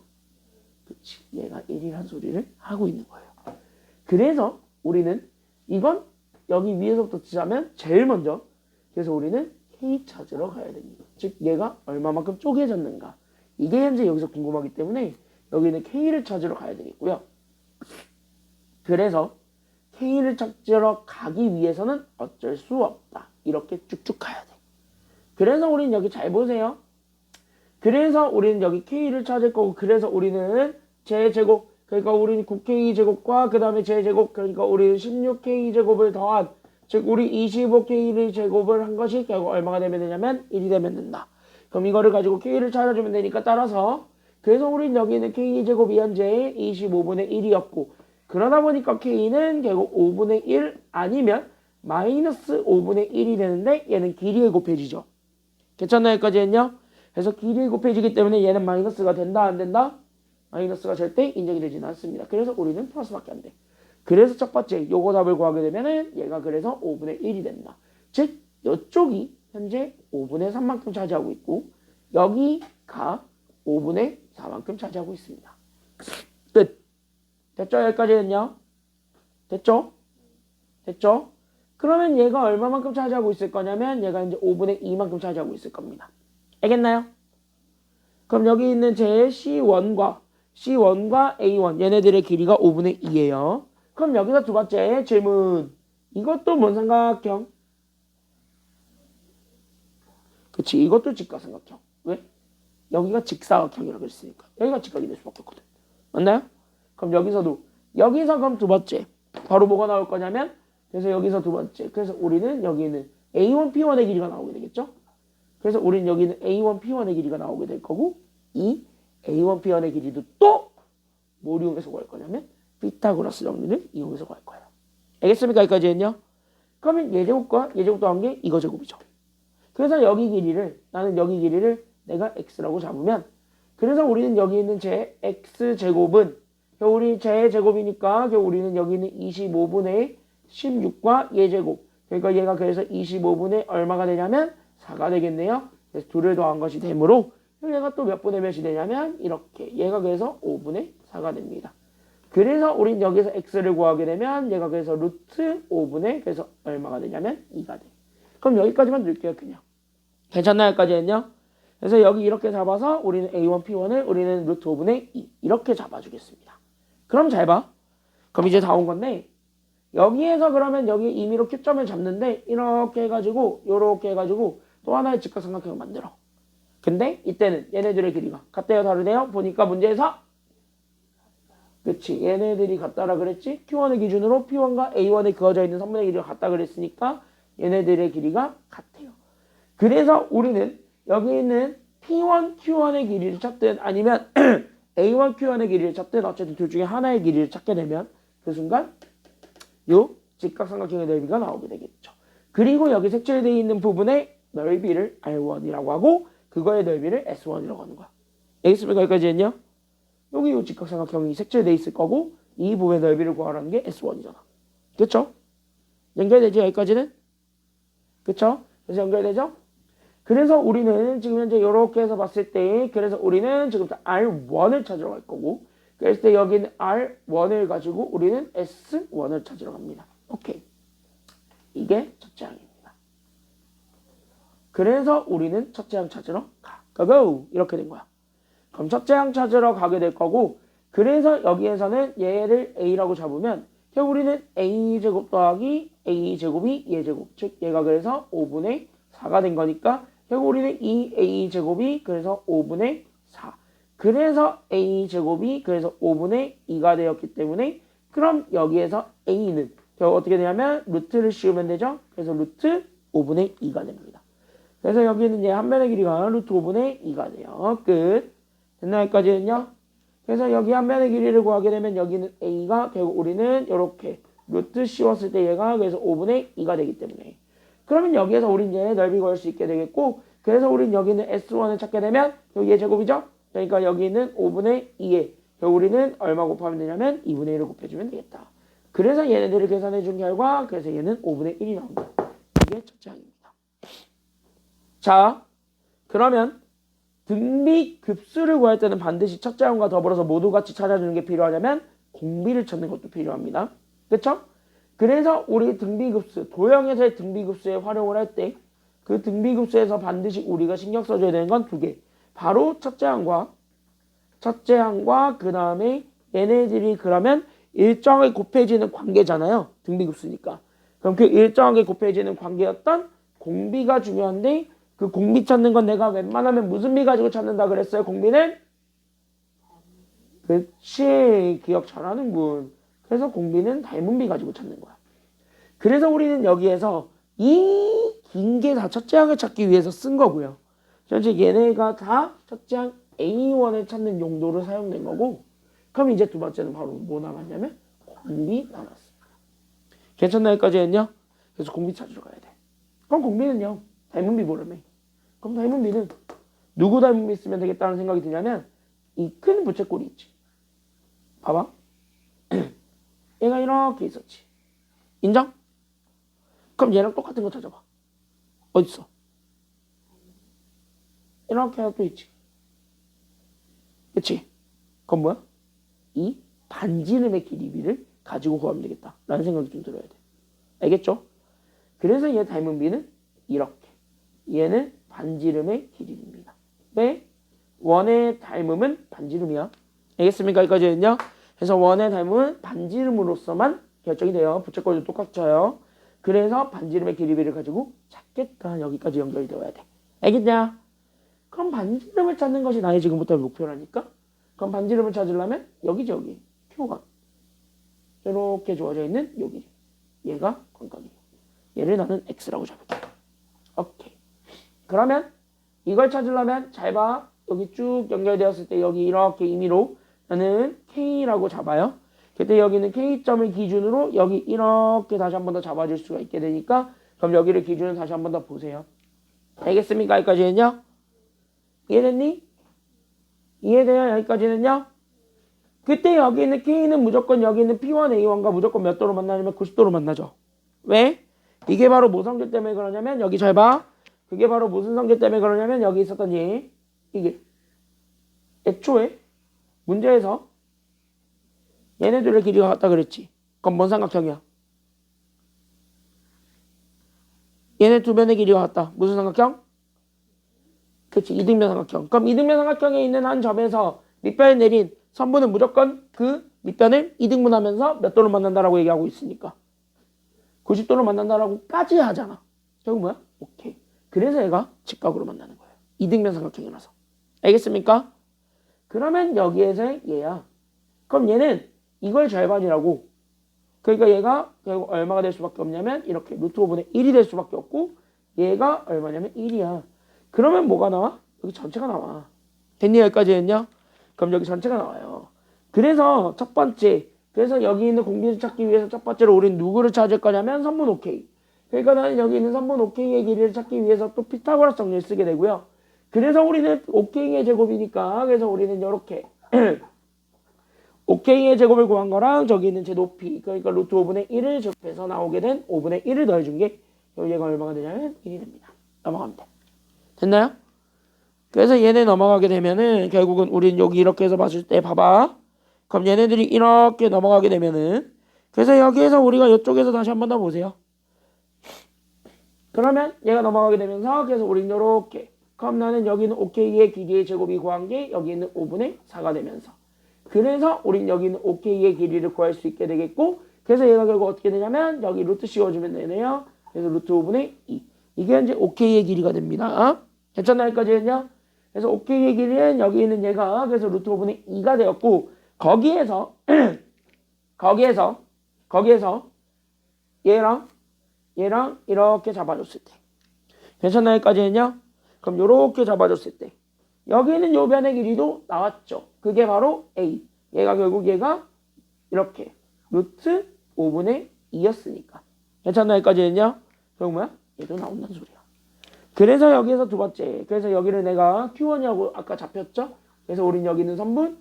그치, 얘가 1이란 소리를 하고 있는 거예요. 그래서 우리는 이건 여기 위에서부터 치자면 제일 먼저 그래서 우리는 K 찾으러 가야 됩니다. 즉 얘가 얼마만큼 쪼개졌는가 이게 현재 여기서 궁금하기 때문에 여기는 K를 찾으러 가야 되겠고요. 그래서 K를 찾으러 가기 위해서는 어쩔 수 없다. 이렇게 쭉쭉 가야 돼. 그래서 우리는 여기 잘 보세요. 그래서 우리는 여기 K를 찾을 거고 그래서 우리는 제제곱 그러니까 우리는 9K제곱과 그 다음에 제제곱 그러니까 우리는 16K제곱을 더한 즉 우리 25K를 제곱을 한 것이 결국 얼마가 되면 되냐면 1이 되면 된다. 그럼 이거를 가지고 K를 찾아주면 되니까 따라서 그래서 우리는 여기는 K제곱이 현재 25분의 1이었고 그러다 보니까 K는 결국 5분의 1 아니면 마이너스 5분의 1이 되는데 얘는 길이에 곱해지죠. 괜찮나요? 여기까지는요? 그래서 길이에 곱해지기 때문에 얘는 마이너스가 된다 안 된다? 마이너스가 절대 인정이 되지는 않습니다. 그래서 우리는 플러스밖에 안 돼. 그래서 첫 번째 요거 답을 구하게 되면은 얘가 그래서 5분의 1이 된다. 즉 이쪽이 현재 5분의 3만큼 차지하고 있고 여기가 5분의 4만큼 차지하고 있습니다. 끝. 됐죠? 여기까지는요? 됐죠? 됐죠? 그러면 얘가 얼마만큼 차지하고 있을 거냐면 얘가 이제 5분의 2만큼 차지하고 있을 겁니다. 알겠나요? 그럼 여기 있는 제 C1과 A1 얘네들의 길이가 5분의 2예요. 그럼 여기서 두 번째 질문. 이것도 뭔 삼각형? 그치, 이것도 직각삼각형. 왜? 여기가 직사각형이라고 했으니까. 여기가 직각이 될 수밖에 없거든. 맞나요? 그럼 여기서 그럼 두 번째. 바로 뭐가 나올 거냐면 그래서 여기서 두 번째. 그래서 우리는 여기는 A1, P1의 길이가 나오게 되겠죠? 그래서 우리는 여기는 A1, P1의 길이가 나오게 될 거고 이 A1, P1의 길이도 또 뭘 이용해서 구할 거냐면 피타고라스 정리를 이용해서 구할 거예요. 알겠습니까? 여기까지는요? 그러면 얘제곱과 얘제곱 더한 게 이거 제곱이죠. 그래서 여기 길이를 나는 여기 길이를 내가 x라고 잡으면 그래서 우리는 여기 있는 제 x제곱은 우리 제 제곱이니까 우리는 여기 있는 25분의 16과 얘제곱 그러니까 얘가 그래서 25분의 얼마가 되냐면 4가 되겠네요. 그래서 둘을 더한 것이 되므로 얘가 또 몇 분의 몇이 되냐면 이렇게 얘가 그래서 5분의 4가 됩니다. 그래서 우린 여기서 x를 구하게 되면 얘가 그래서 루트 5분의 그래서 얼마가 되냐면 2가 돼. 그럼 여기까지만 넣을게요 그냥. 괜찮나요? 여기까지는요? 그래서 여기 이렇게 잡아서 우리는 A1, P1을 우리는 루트 5분의 2 이렇게 잡아주겠습니다. 그럼 잘 봐. 그럼 이제 다 온 건데 여기에서 그러면 여기 임의로 Q점을 잡는데 이렇게 해가지고 요렇게 해가지고 또 하나의 직각삼각형을 만들어. 근데 이때는 얘네들의 길이가 같대요 다르대요? 보니까 문제에서 그치 얘네들이 같다라 그랬지? Q1의 기준으로 P1과 A1에 그어져 있는 선분의 길이가 같다 그랬으니까 얘네들의 길이가 같아요. 그래서 우리는 여기 있는 P1, Q1의 길이를 찾든 아니면 A1, Q1의 길이를 찾든 어쨌든 둘 중에 하나의 길이를 찾게 되면 그 순간 요 직각삼각형의 넓이가 나오게 되겠죠. 그리고 여기 색칠되어 있는 부분의 넓이를 R1이라고 하고 그거의 넓이를 S1이라고 하는 거야. 알겠습니까? 여기까지 했냐? 여기 요 직각삼각형이 색칠되어 있을 거고 이 부분의 넓이를 구하라는 게 S1이잖아. 그쵸? 연결되지 여기까지는? 그쵸? 그래서 연결되죠? 그래서 우리는 지금 현재 이렇게 해서 봤을 때 그래서 우리는 지금부터 R1을 찾으러 갈 거고 그랬을 때 여기는 R1을 가지고 우리는 S1을 찾으러 갑니다. 오케이. 이게 첫째 항입니다. 그래서 우리는 첫째 항 찾으러 가고 이렇게 된 거야. 그럼 첫째 항 찾으러 가게 될 거고 그래서 여기에서는 얘를 A라고 잡으면 우리는 A제곱 더하기 A제곱이 얘제곱 즉 얘가 그래서 5분의 4가 된 거니까 결국 우리는 이 A제곱이 그래서 5분의 4 그래서 A제곱이 그래서 5분의 2가 되었기 때문에 그럼 여기에서 A는 결국 어떻게 되냐면 루트를 씌우면 되죠. 그래서 루트 5분의 2가 됩니다. 그래서 여기는 얘 한 면의 길이가 루트 5분의 2가 돼요. 끝. 됐나 여기까지는요? 그래서 여기 한 면의 길이를 구하게 되면 여기는 A가 결국 우리는 이렇게 루트 씌웠을 때 얘가 그래서 5분의 2가 되기 때문에 그러면 여기에서 우린 얘 넓이 구할 수 있게 되겠고 그래서 우린 여기는 S1을 찾게 되면 여기 얘 제곱이죠? 그러니까 여기는 5분의 2에 결국 우리는 얼마 곱하면 되냐면 2분의 1을 곱해주면 되겠다. 그래서 얘네들을 계산해 준 결과 그래서 얘는 5분의 1이 나온다. 이게 첫째 항입니다. 자 그러면 등비급수를 구할 때는 반드시 첫째 항과 더불어서 모두 같이 찾아주는 게 필요하냐면 공비를 찾는 것도 필요합니다. 그쵸? 그래서 우리 등비급수, 도형에서의 등비급수에 활용을 할 때 그 등비급수에서 반드시 우리가 신경 써줘야 되는 건 두 개. 바로 첫째 항과 그 다음에 얘네들이 그러면 일정하게 곱해지는 관계잖아요. 등비급수니까. 그럼 그 일정하게 곱해지는 관계였던 공비가 중요한데 그 공비 찾는 건 내가 웬만하면 무슨 비 가지고 찾는다 그랬어요? 공비는? 그렇지. 기억 잘하는군. 그래서 공비는 닮은 비 가지고 찾는 거야. 그래서 우리는 여기에서 이 긴 게 다 첫째 항을 찾기 위해서 쓴 거고요. 현재 얘네가 다 첫째 항 A1을 찾는 용도로 사용된 거고 그럼 이제 두 번째는 바로 뭐 남았냐면 공비 남았습니다. 괜찮나 여기까지 했냐? 그래서 공비 찾으러 가야 돼. 그럼 공비는요. 닮은 비 모르네. 그럼 닮은 비는 누구 닮은 비 쓰면 되겠다는 생각이 드냐면 이 큰 부채꼴이 있지. 봐봐. 얘가 이렇게 있었지. 인정? 그럼 얘랑 똑같은 거 찾아봐. 어딨어? 이렇게 하나 또 있지. 그치? 그건 뭐야? 이 반지름의 길이비를 가지고 구하면 되겠다. 라는 생각이 좀 들어야 돼. 알겠죠? 그래서 얘 닮은 비는 이렇게. 얘는 반지름의 길이입니다. 왜? 원의 닮음은 반지름이야. 알겠습니까? 여기까지는요. 그래서 원의 닮음은 반지름으로서만 결정이 돼요. 부채꼴도 똑같아요. 그래서 반지름의 길이비를 가지고 찾겠다. 여기까지 연결이 되어야 돼. 알겠냐? 그럼 반지름을 찾는 것이 나의 지금부터 목표라니까? 그럼 반지름을 찾으려면 여기죠. 여기. Q가. 이렇게 주어져 있는 여기. 얘가 관각이에요. 얘를 나는 X라고 잡을게. 오케이. 그러면 이걸 찾으려면 잘 봐. 여기 쭉 연결되었을 때 여기 이렇게 임의로 나는 K라고 잡아요. 그때 여기는 K점을 기준으로 여기 이렇게 다시 한 번 더 잡아줄 수가 있게 되니까 그럼 여기를 기준으로 다시 한 번 더 보세요. 알겠습니까? 여기까지는요? 이해됐니? 이해돼요? 여기까지는요? 그때 여기 있는 K는 무조건 여기 있는 P1, A1과 무조건 몇 도로 만나냐면 90도로 만나죠. 왜? 이게 바로 뭐 성질 때문에 그러냐면 여기 잘 봐. 그게 바로 무슨 성질 때문에 그러냐면 여기 있었던 이게 애초에 문제에서 얘네들의 길이가 같다 그랬지. 그럼 뭔 삼각형이야? 얘네 두 면의 길이가 같다. 무슨 삼각형? 그치, 이등변 삼각형. 그럼 이등변 삼각형에 있는 한 점에서 밑변을 내린 선분은 무조건 그 밑변을 이등분하면서 몇 도로 만난다라고 얘기하고 있으니까 90도로 만난다라고까지 하잖아. 결국 뭐야? 오케이. 그래서 얘가 직각으로 만나는 거예요. 이등변 삼각형이라서. 알겠습니까? 그러면 여기에서 얘야. 그럼 얘는 이걸 절반이라고 그러니까 얘가 결국 얼마가 될 수밖에 없냐면 이렇게 루트 5분의 1이 될 수밖에 없고 얘가 얼마냐면 1이야. 그러면 뭐가 나와? 여기 전체가 나와. 됐니? 여기까지 했냐? 그럼 여기 전체가 나와요. 그래서 첫 번째, 그래서 여기 있는 공비수 찾기 위해서 첫 번째로 우리는 누구를 찾을 거냐면 선분 OK. 그러니까 나는 여기 있는 선분 OK의 길이를 찾기 위해서 또 피타고라스 정리를 쓰게 되고요. 그래서 우리는 OK의 제곱이니까 그래서 우리는 이렇게 OK의 제곱을 구한 거랑 저기 있는 제 높이 그러니까 루트 5분의 1을 접해서 나오게 된 5분의 1을 더해준 게 얘가 얼마가 되냐면 1이 됩니다. 넘어가면 돼. 됐나요? 그래서 얘네 넘어가게 되면은 결국은 우린 여기 이렇게 해서 봤을 때 봐봐. 그럼 얘네들이 이렇게 넘어가게 되면은 그래서 여기에서 우리가 이쪽에서 다시 한 번 더 보세요. 그러면 얘가 넘어가게 되면서 그래서 우린 이렇게 그럼 나는 여기 있는 OK의 길이의 제곱이 구한 게 여기 있는 5분의 4가 되면서 그래서 우린 여기 있는 OK의 길이를 구할 수 있게 되겠고 그래서 얘가 결국 어떻게 되냐면 여기 루트 씌워주면 되네요. 그래서 루트 5분의 2 이게 이제 OK의 길이가 됩니다. 괜찮나 여기까지 했냐? 그래서 OK의 길이는 여기 있는 얘가 그래서 루트 5분의 2가 되었고 거기에서 얘랑 이렇게 잡아줬을 때 괜찮나 여기까지 했냐? 그럼 요렇게 잡아줬을 때 여기 있는 요 변의 길이도 나왔죠. 그게 바로 A. 얘가 결국 얘가 이렇게 루트 5분의 2였으니까 괜찮나 여기까지 했냐? 결국 뭐야? 얘도 나온다는 소리야. 그래서 여기에서 두 번째 그래서 여기를 내가 Q1이라고 아까 잡혔죠? 그래서 우린 여기 있는 선분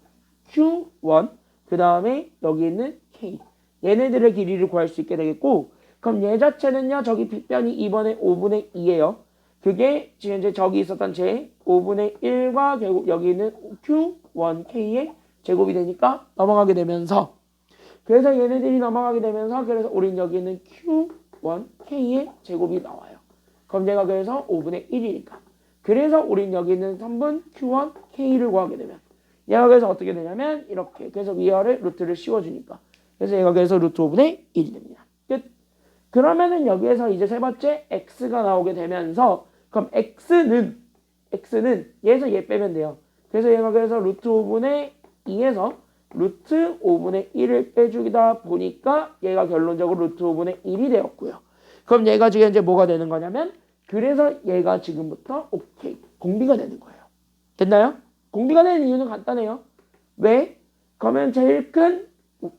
Q1 그 다음에 여기 있는 K 얘네들의 길이를 구할 수 있게 되겠고 그럼 얘 자체는요 저기 빗변이 2번의 5분의 2예요. 그게 지금 이제 저기 있었던 제 5분의 1과 결국 여기 있는 Q1K의 제곱이 되니까 넘어가게 되면서 그래서 얘네들이 넘어가게 되면서 그래서 우린 여기 있는 Q1K의 제곱이 나와요. 그럼 얘가 그래서 5분의 1이니까 그래서 우린 여기 있는 3분 Q1K를 구하게 되면 얘가 그래서 어떻게 되냐면 이렇게 그래서 위아래 루트를 씌워주니까 그래서 얘가 그래서 루트 5분의 1이 됩니다. 끝. 그러면은 여기에서 이제 세 번째 x가 나오게 되면서 그럼 x는 얘에서 얘 빼면 돼요. 그래서 얘가 그래서 루트 5분의 2에서 루트 5분의 1을 빼주다 보니까 얘가 결론적으로 루트 5분의 1이 되었고요. 그럼 얘가 지금 이제 뭐가 되는 거냐면 그래서 얘가 지금부터 오케이 공비가 되는 거예요. 됐나요? 공비가 되는 이유는 간단해요. 왜? 그러면 제일 큰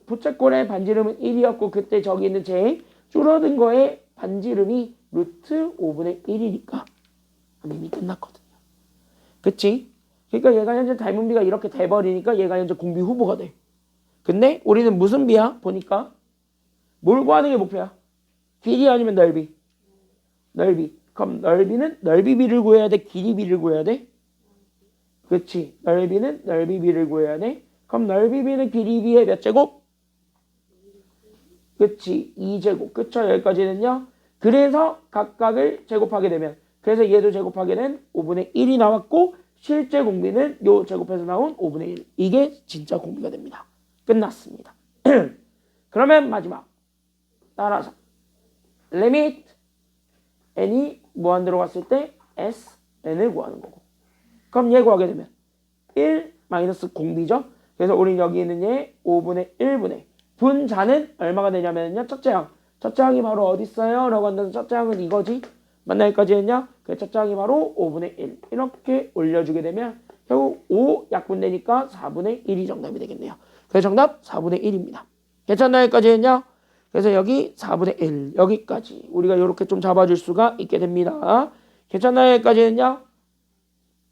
부채꼴의 반지름은 1이었고 그때 저기 있는 제일 줄어든 거에 반지름이 루트 5분의 1이니까 이미 끝났거든요. 그치? 그러니까 얘가 현재 닮은 비가 이렇게 돼버리니까 얘가 현재 공비 후보가 돼. 근데 우리는 무슨 비야? 보니까 뭘 구하는 게 목표야? 길이 아니면 넓이? 넓이. 그럼 넓이는 넓이 비를 구해야 돼? 길이 비를 구해야 돼? 그치? 넓이는 넓이 비를 구해야 돼? 그럼 넓이 비는 길이 비의 몇 제곱? 그치? 2제곱. 그쵸? 여기까지는요. 그래서 각각을 제곱하게 되면 그래서 얘도 제곱하게 된 5분의 1이 나왔고 실제 공비는 요 제곱해서 나온 5분의 1. 이게 진짜 공비가 됩니다. 끝났습니다. 그러면 마지막 따라서 리미트 n이 무한대로 갔을 때 sn을 구하는 거고 그럼 얘 구하게 되면 1 마이너스 공비죠. 그래서 우린 여기 있는 얘 5분의 1분의 분자는 얼마가 되냐면요. 첫째 항이 바로 어디 있어요? 라고 한다면 첫째 항은 이거지. 만나 여기까지 했냐? 그 첫째 항이 바로 5분의 1 이렇게 올려주게 되면 결국 5 약분되니까 4분의 1이 정답이 되겠네요. 그래서 정답 4분의 1입니다. 괜찮나 여기까지 했냐? 그래서 여기 4분의 1 여기까지 우리가 이렇게 좀 잡아줄 수가 있게 됩니다. 괜찮나 여기까지 했냐?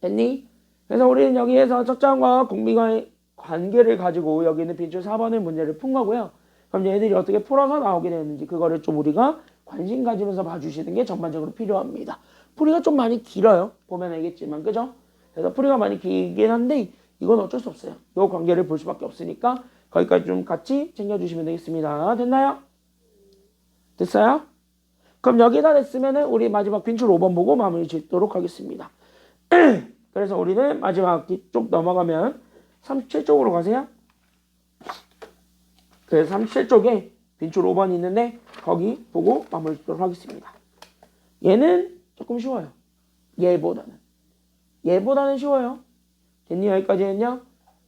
됐니? 그래서 우리는 여기에서 첫째 항과 공비가의 관계를 가지고 여기 있는 빈줄 4번의 문제를 푼 거고요. 그럼 얘들이 어떻게 풀어서 나오게 되는지 그거를 좀 우리가 관심 가지면서 봐주시는 게 전반적으로 필요합니다. 풀이가 좀 많이 길어요. 보면 알겠지만 그죠? 그래서 풀이가 많이 길긴 한데 이건 어쩔 수 없어요. 이 관계를 볼 수밖에 없으니까 거기까지 좀 같이 챙겨주시면 되겠습니다. 됐나요? 됐어요? 그럼 여기다 됐으면은 우리 마지막 빈줄 5번 보고 마무리 짓도록 하겠습니다. 그래서 우리는 마지막 쭉 넘어가면 37쪽으로 가세요. 그래서 37쪽에 빈줄 5번 있는데 거기 보고 마무리 짓도록 하겠습니다. 얘는 조금 쉬워요. 얘보다는 쉬워요. 됐니? 여기까지 했냐?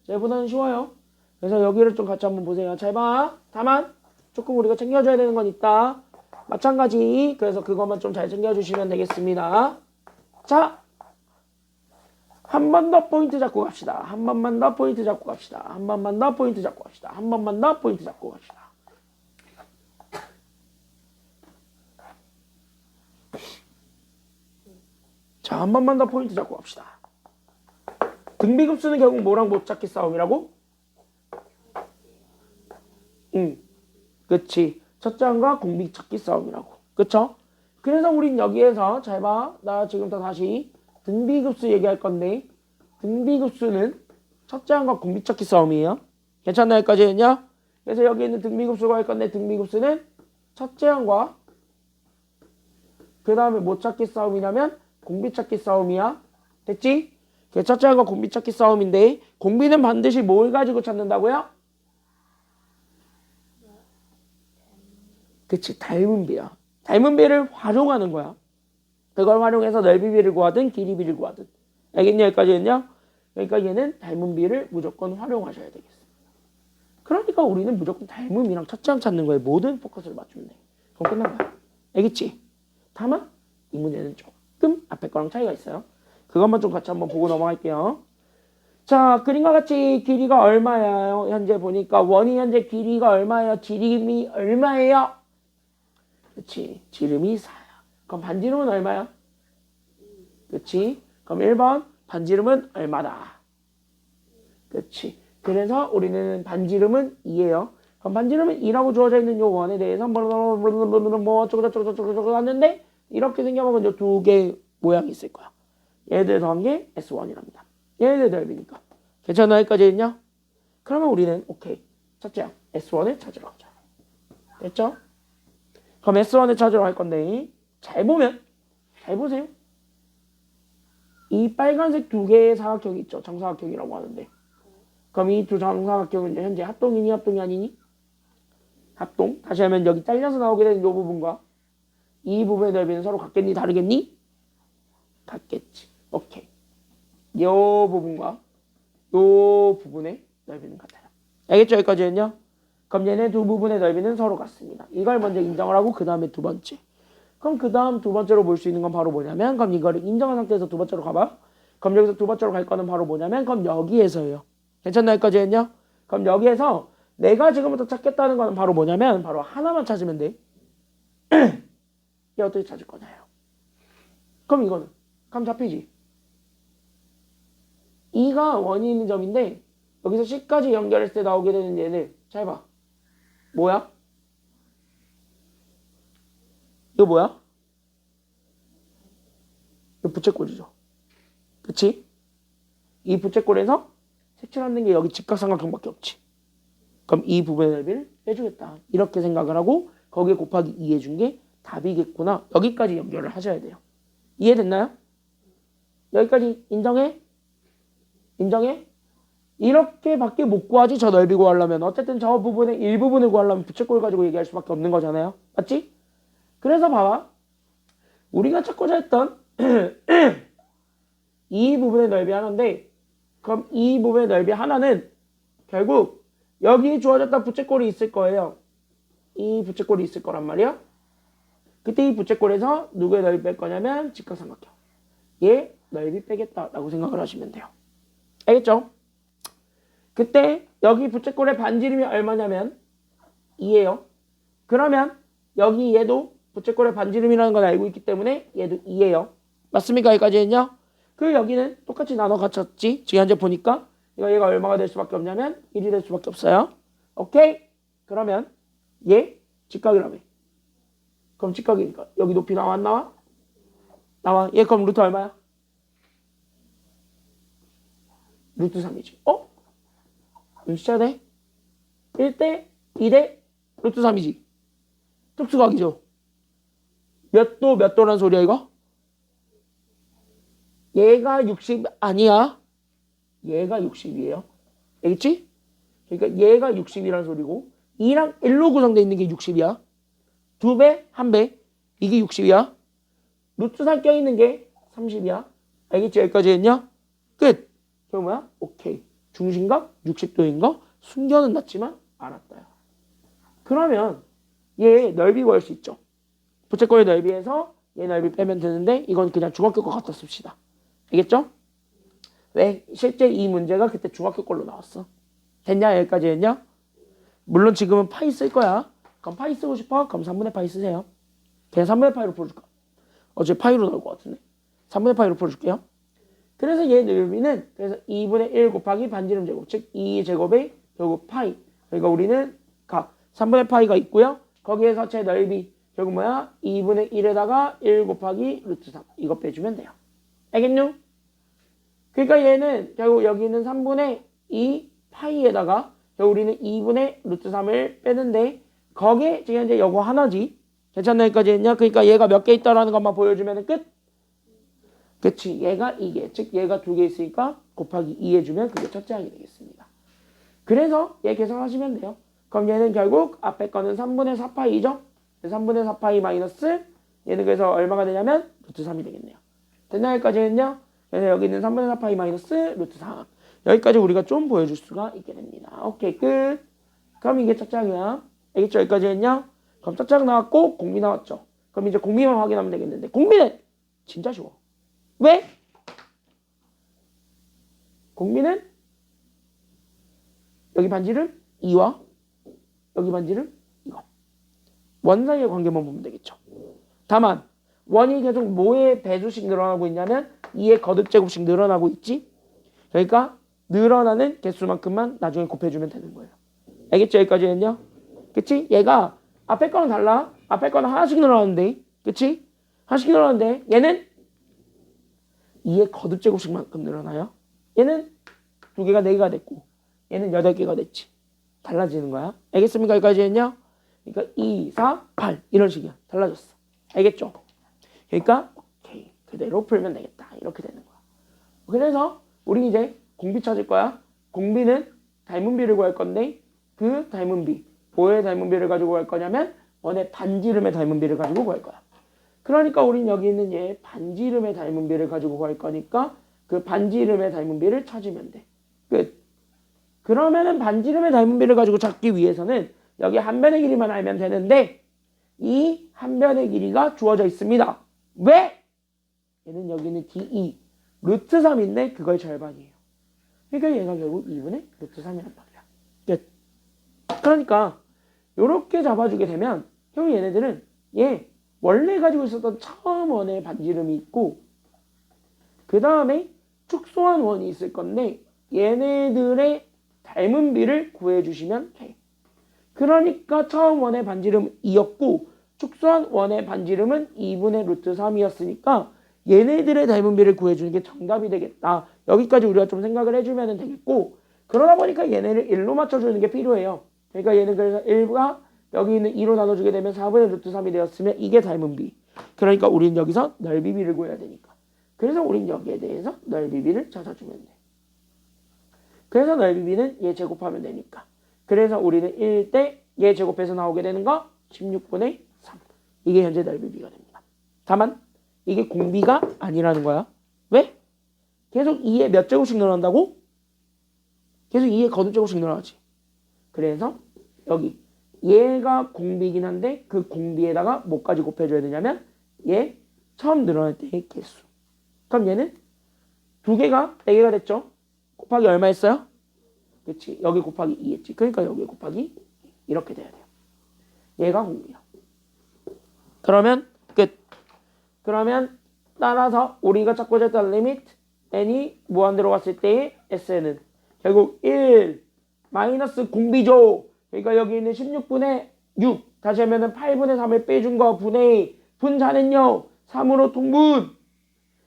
얘보다는 쉬워요. 그래서 여기를 좀 같이 한번 보세요. 잘 봐. 다만 조금 우리가 챙겨줘야 되는 건 있다. 마찬가지. 그래서 그것만 좀 잘 챙겨주시면 되겠습니다. 자, 한 번 더 포인트 잡고 갑시다. 한 번만 더 포인트 잡고 갑시다. 한 번만 더 포인트 잡고 갑시다. 한 번만 더 포인트 잡고 갑시다. 자, 한 번만 더 포인트 잡고 갑시다. 등비급수는 결국 뭐랑 못 찾기 싸움이라고? 응, 그치. 첫째 항과 공비 찾기 싸움이라고. 그쵸? 그래서 우린 여기에서 잘 봐. 나 지금부터 다시 등비급수 얘기할 건데 등비급수는 첫째 항과 공비 찾기 싸움이에요. 괜찮나요? 여기까지는요? 그래서 여기 있는 등비급수가 할 건데 등비급수는 첫째 항과 그 다음에 못 찾기 싸움이라면 공비 찾기 싸움이야. 됐지? 첫째 항과 공비 찾기 싸움인데 공비는 반드시 뭘 가지고 찾는다고요? 그치, 닮은 비야. 닮은 비를 활용하는 거야. 그걸 활용해서 넓이비를 구하든 길이비를 구하든. 알겠냐? 여기까지는요? 그러니까 얘는 닮은 비를 무조건 활용하셔야 되겠습니다. 그러니까 우리는 무조건 닮음이랑 첫째 항 찾는 거에 모든 포커스를 맞추면 돼. 그럼 끝난 거야. 알겠지? 다만 이 문제는 조금 앞에 거랑 차이가 있어요. 그것만 좀 같이 한번 보고 넘어갈게요. 자, 그림과 같이 길이가 얼마예요? 현재 보니까 원이 현재 길이가 얼마예요? 지름이 얼마예요? 그치, 지름이 4야. 그럼 반지름은 얼마야? 그치? 그럼 1번 반지름은 얼마다? 그치. 그래서 우리는 반지름은 2예요. 그럼 반지름은 2라고 주어져 있는 요 원에 대해서 뭐 어쩌고저쩌고 하는데 이렇게 생겨보면 요 두 개의 모양이 있을 거야. 얘들 더한 게 S1이랍니다. 얘들 넓이니까. 괜찮아? 여기까지 했냐? 그러면 우리는 오케이. 첫째 S1을 찾으러 가자. 됐죠? 그럼 S1을 찾으러 갈 건데 잘 보면 잘 보세요. 이 빨간색 두 개의 사각형이 있죠. 정사각형이라고 하는데 그럼 이 두 정사각형은 현재 합동이니 합동이 아니니? 합동. 다시 하면 여기 잘려서 나오게 되는 이 부분과 이 부분의 넓이는 서로 같겠니? 다르겠니? 같겠지. 오케이. 이 부분과 이 부분의 넓이는 같아요. 알겠죠? 여기까지는요? 그럼 얘네 두 부분의 넓이는 서로 같습니다. 이걸 먼저 인정을 하고 그 다음에 두 번째. 그럼 그 다음 두 번째로 볼 수 있는 건 바로 뭐냐면 그럼 이거를 인정한 상태에서 두 번째로 가봐. 그럼 여기서 두 번째로 갈 거는 바로 뭐냐면 그럼 여기에서예요. 괜찮나? 여기까지는요? 그럼 여기에서 내가 지금부터 찾겠다는 거는 바로 뭐냐면 바로 하나만 찾으면 돼. 얘 어떻게 찾을 거냐요. 그럼 이거는 감 잡히지. 2가 원이 있는 점인데 여기서 C까지 연결했을 때 나오게 되는 얘를 잘 봐. 뭐야? 이거 뭐야? 이거 부채꼴이죠. 그치? 이 부채꼴에서 색칠하는 게 여기 직각삼각형밖에 없지. 그럼 이 부분의 넓이를 빼주겠다. 이렇게 생각을 하고 거기에 곱하기 2 해준 게 답이겠구나. 여기까지 연결을 하셔야 돼요. 이해됐나요? 여기까지 인정해? 인정해? 이렇게밖에 못 구하지. 저 넓이 구하려면 어쨌든 저 부분의 일부분을 구하려면 부채꼴 가지고 얘기할 수밖에 없는 거잖아요. 맞지? 그래서 봐봐. 우리가 찾고자 했던 이 부분의 넓이 하나인데 그럼 이 부분의 넓이 하나는 결국 여기 주어졌던 부채꼴이 있을 거예요. 이 부채꼴이 있을 거란 말이야. 그때 이 부채꼴에서 누구의 넓이 뺄 거냐면 직각삼각형. 얘 넓이 빼겠다라고 생각을 하시면 돼요. 알겠죠? 그때 여기 부채꼴의 반지름이 얼마냐면 2예요. 그러면 여기 얘도 부채꼴의 반지름이라는 걸 알고 있기 때문에 얘도 2예요. 맞습니까? 여기까지 했냐? 그 여기는 똑같이 나눠 갖췄지. 지금 현재 보니까 얘가 얼마가 될 수밖에 없냐면 1이 될 수밖에 없어요. 오케이? 그러면 얘 직각이라며. 그럼 직각이니까 여기 높이 나와 안 나와? 나와. 얘 그럼 루트 얼마야? 루트 3이지. 어? 눈치채야 돼? 1대 2대 루트 3이지. 특수각이죠. 몇 도 몇 도란 소리야 이거? 얘가 60 아니야. 얘가 60이에요. 알겠지? 그러니까 얘가 60이란 소리고 2랑 1로 구성되어 있는 게 60이야. 2배, 1배. 이게 60이야. 루트 3 껴있는 게 30이야. 알겠지? 여기까지 했냐? 끝. 그럼 뭐야? 오케이. 중심각 60도인 거 숨겨는 놨지만 알았다요. 그러면 얘 넓이 구할 수 있죠. 부채꼴의 넓이에서 얘 넓이 빼면 되는데 이건 그냥 중학교 거 갖다 씁시다. 알겠죠? 왜? 실제 이 문제가 그때 중학교 걸로 나왔어. 됐냐? 여기까지 했냐? 물론 지금은 파이 쓸 거야. 그럼 파이 쓰고 싶어? 그럼 3분의 파이 쓰세요. 그냥 3분의 파이로 풀어줄까? 어차피 파이로 나올 것 같은데. 3분의 파이로 풀어줄게요. 그래서 얘 넓이는 그래서 2분의 1 곱하기 반지름 제곱, 즉 2제곱의 결국 파이. 그러니까 우리는 각 3분의 파이가 있고요. 거기에서 제 넓이 결국 뭐야? 2분의 1에다가 1 곱하기 루트 3. 이거 빼주면 돼요. 알겠뇨? 그러니까 얘는 결국 여기 있는 3분의 2 파이에다가 결국 우리는 2분의 루트 3을 빼는데 거기에 지금 현재 요거 하나지. 괜찮나 여기까지 했냐? 그러니까 얘가 몇 개 있다라는 것만 보여주면 끝? 그치. 얘가 이게 즉 얘가 2개 있으니까 곱하기 2 해주면 그게 첫째 항이 되겠습니다. 그래서 얘 계산하시면 돼요. 그럼 얘는 결국 앞에 거는 3분의 4파이죠? 3분의 4파이 마이너스 얘는 그래서 얼마가 되냐면 루트 3이 되겠네요. 됐나 여기까지 했냐? 그래서 여기 있는 3분의 4파이 마이너스 루트 3. 여기까지 우리가 좀 보여줄 수가 있게 됩니다. 오케이 끝. 그럼 이게 첫째 항이야. 알겠죠? 여기까지 했냐? 그럼 첫째 항 나왔고 공비 나왔죠. 그럼 이제 공비만 확인하면 되겠는데 공비는 진짜 쉬워. 왜? 공비는 여기 반지름 2와 여기 반지름 이거. 원 사이의 관계만 보면 되겠죠. 다만 원이 계속 뭐의 배수씩 늘어나고 있냐면 2의 거듭제곱씩 늘어나고 있지. 그러니까 늘어나는 개수만큼만 나중에 곱해주면 되는 거예요. 알겠죠? 여기까지 했냐? 그치? 얘가 앞에 거는 달라. 앞에 거는 하나씩 늘어나는데 그치? 하나씩 늘어나는데 얘는 2의 거듭제곱씩만큼 늘어나요. 얘는 2개가 4개가 됐고 얘는 8개가 됐지. 달라지는 거야. 알겠습니까? 여기까지 했냐? 그러니까 2, 4, 8 이런 식이야. 달라졌어. 알겠죠? 그러니까 오케이. 그대로 풀면 되겠다. 이렇게 되는 거야. 그래서 우리 이제 공비 찾을 거야. 공비는 닮은 비를 구할 건데 그 닮은 비, 뭐의 닮은 비를 가지고 구할 거냐면 원의 반지름의 닮은 비를 가지고 구할 거야. 그러니까 우린 여기 있는 얘 반지름의 닮은 비를 가지고 구할 거니까 그 반지름의 닮은 비를 찾으면 돼. 끝. 그러면은 반지름의 닮은 비를 가지고 찾기 위해서는 여기 한 변의 길이만 알면 되는데 이 한 변의 길이가 주어져 있습니다. 왜? 얘는 여기는 DE 루트 3인데 그걸 절반이에요. 그러니까 얘가 결국 2분의 루트 3이란 말이야. 끝. 그러니까 이렇게 잡아주게 되면 결국 얘네들은 얘 원래 가지고 있었던 처음 원의 반지름이 있고 그 다음에 축소한 원이 있을 건데 얘네들의 닮은 비를 구해주시면 돼. 그러니까 처음 원의 반지름은 2였고 축소한 원의 반지름은 2분의 루트 3이었으니까 얘네들의 닮은 비를 구해주는 게 정답이 되겠다. 여기까지 우리가 좀 생각을 해주면 되겠고 그러다 보니까 얘네를 1로 맞춰주는 게 필요해요. 그러니까 얘는 그래서 1과 여기 있는 2로 나눠주게 되면 4분의 루트 3이 되었으면 이게 닮은 비. 그러니까 우린 여기서 넓이 비를 구해야 되니까. 그래서 우린 여기에 대해서 넓이 비를 찾아주면 돼. 그래서 넓이 비는 얘 제곱하면 되니까. 그래서 우리는 1대 얘 제곱해서 나오게 되는 거 16분의 3. 이게 현재 넓이 비가 됩니다. 다만 이게 공비가 아니라는 거야. 왜? 계속 2에 몇 제곱씩 늘어난다고? 계속 2에 거듭제곱씩 늘어나지. 그래서 여기 얘가 공비긴 한데 그 공비에다가 뭐까지 곱해줘야 되냐면 얘 처음 늘어날 때의 개수. 그럼 얘는 2개가 4개가 됐죠? 곱하기 얼마 했어요? 그치? 여기 곱하기 2 했지. 그러니까 여기 곱하기 이렇게 돼야 돼요. 얘가 공비야. 그러면 끝. 그러면 따라서 우리가 찾고자 했던 리미트 n이 무한대로 갔을 때의 SN은 결국 1 마이너스 공비죠. 그러니까 여기 있는 16분의 6 다시 하면은 8분의 3을 빼준 거 분의 분자는요 3으로 통분.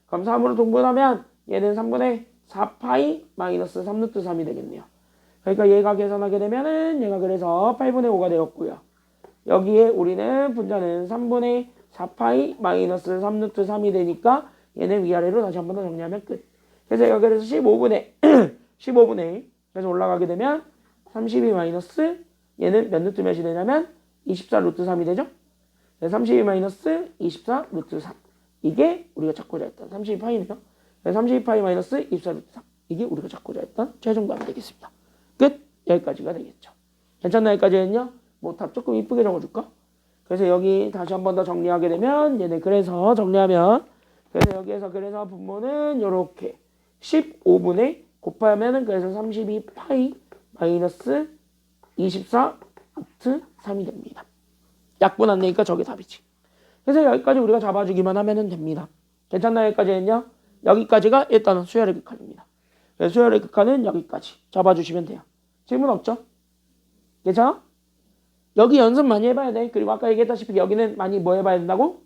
그럼 3으로 통분하면 얘는 3분의 4파이 마이너스 3루트 3이 되겠네요. 그러니까 얘가 계산하게 되면은 얘가 그래서 8분의 5가 되었고요. 여기에 우리는 분자는 3분의 4파이 마이너스 3루트 3이 되니까 얘는 위아래로 다시 한 번 더 정리하면 끝. 그래서 얘가 그래서 15분의 15분의 그래서 올라가게 되면 32 마이너스 얘는 몇 루트 몇이 되냐면 24 루트 3이 되죠. 32 마이너스 24 루트 3 이게 우리가 찾고자 했던 32파이네요. 32파이 마이너스 24 루트 3 이게 우리가 찾고자 했던 최종답이 되겠습니다. 끝. 여기까지가 되겠죠. 괜찮나? 여기까지 했냐? 뭐 답 조금 이쁘게 적어줄까? 그래서 여기 다시 한 번 더 정리하게 되면 얘네 그래서 정리하면 그래서 여기에서 그래서 분모는 요렇게 15분의 곱하면은 그래서 32 파이 마이너스 24 루트 3이 됩니다. 약분 안 내니까 저게 답이지. 그래서 여기까지 우리가 잡아주기만 하면 됩니다. 괜찮나요? 여기까지는요? 여기까지가 일단은 수열의 극한입니다. 그래서 수열의 극한은 여기까지 잡아주시면 돼요. 질문 없죠? 괜찮아? 여기 연습 많이 해봐야 돼. 그리고 아까 얘기했다시피 여기는 많이 뭐 해봐야 된다고?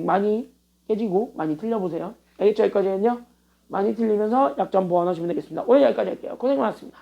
많이 깨지고 많이 틀려보세요. 알겠죠? 여기까지는요? 많이 틀리면서 약점 보완하시면 되겠습니다. 오늘 여기까지 할게요. 고생 많았습니다.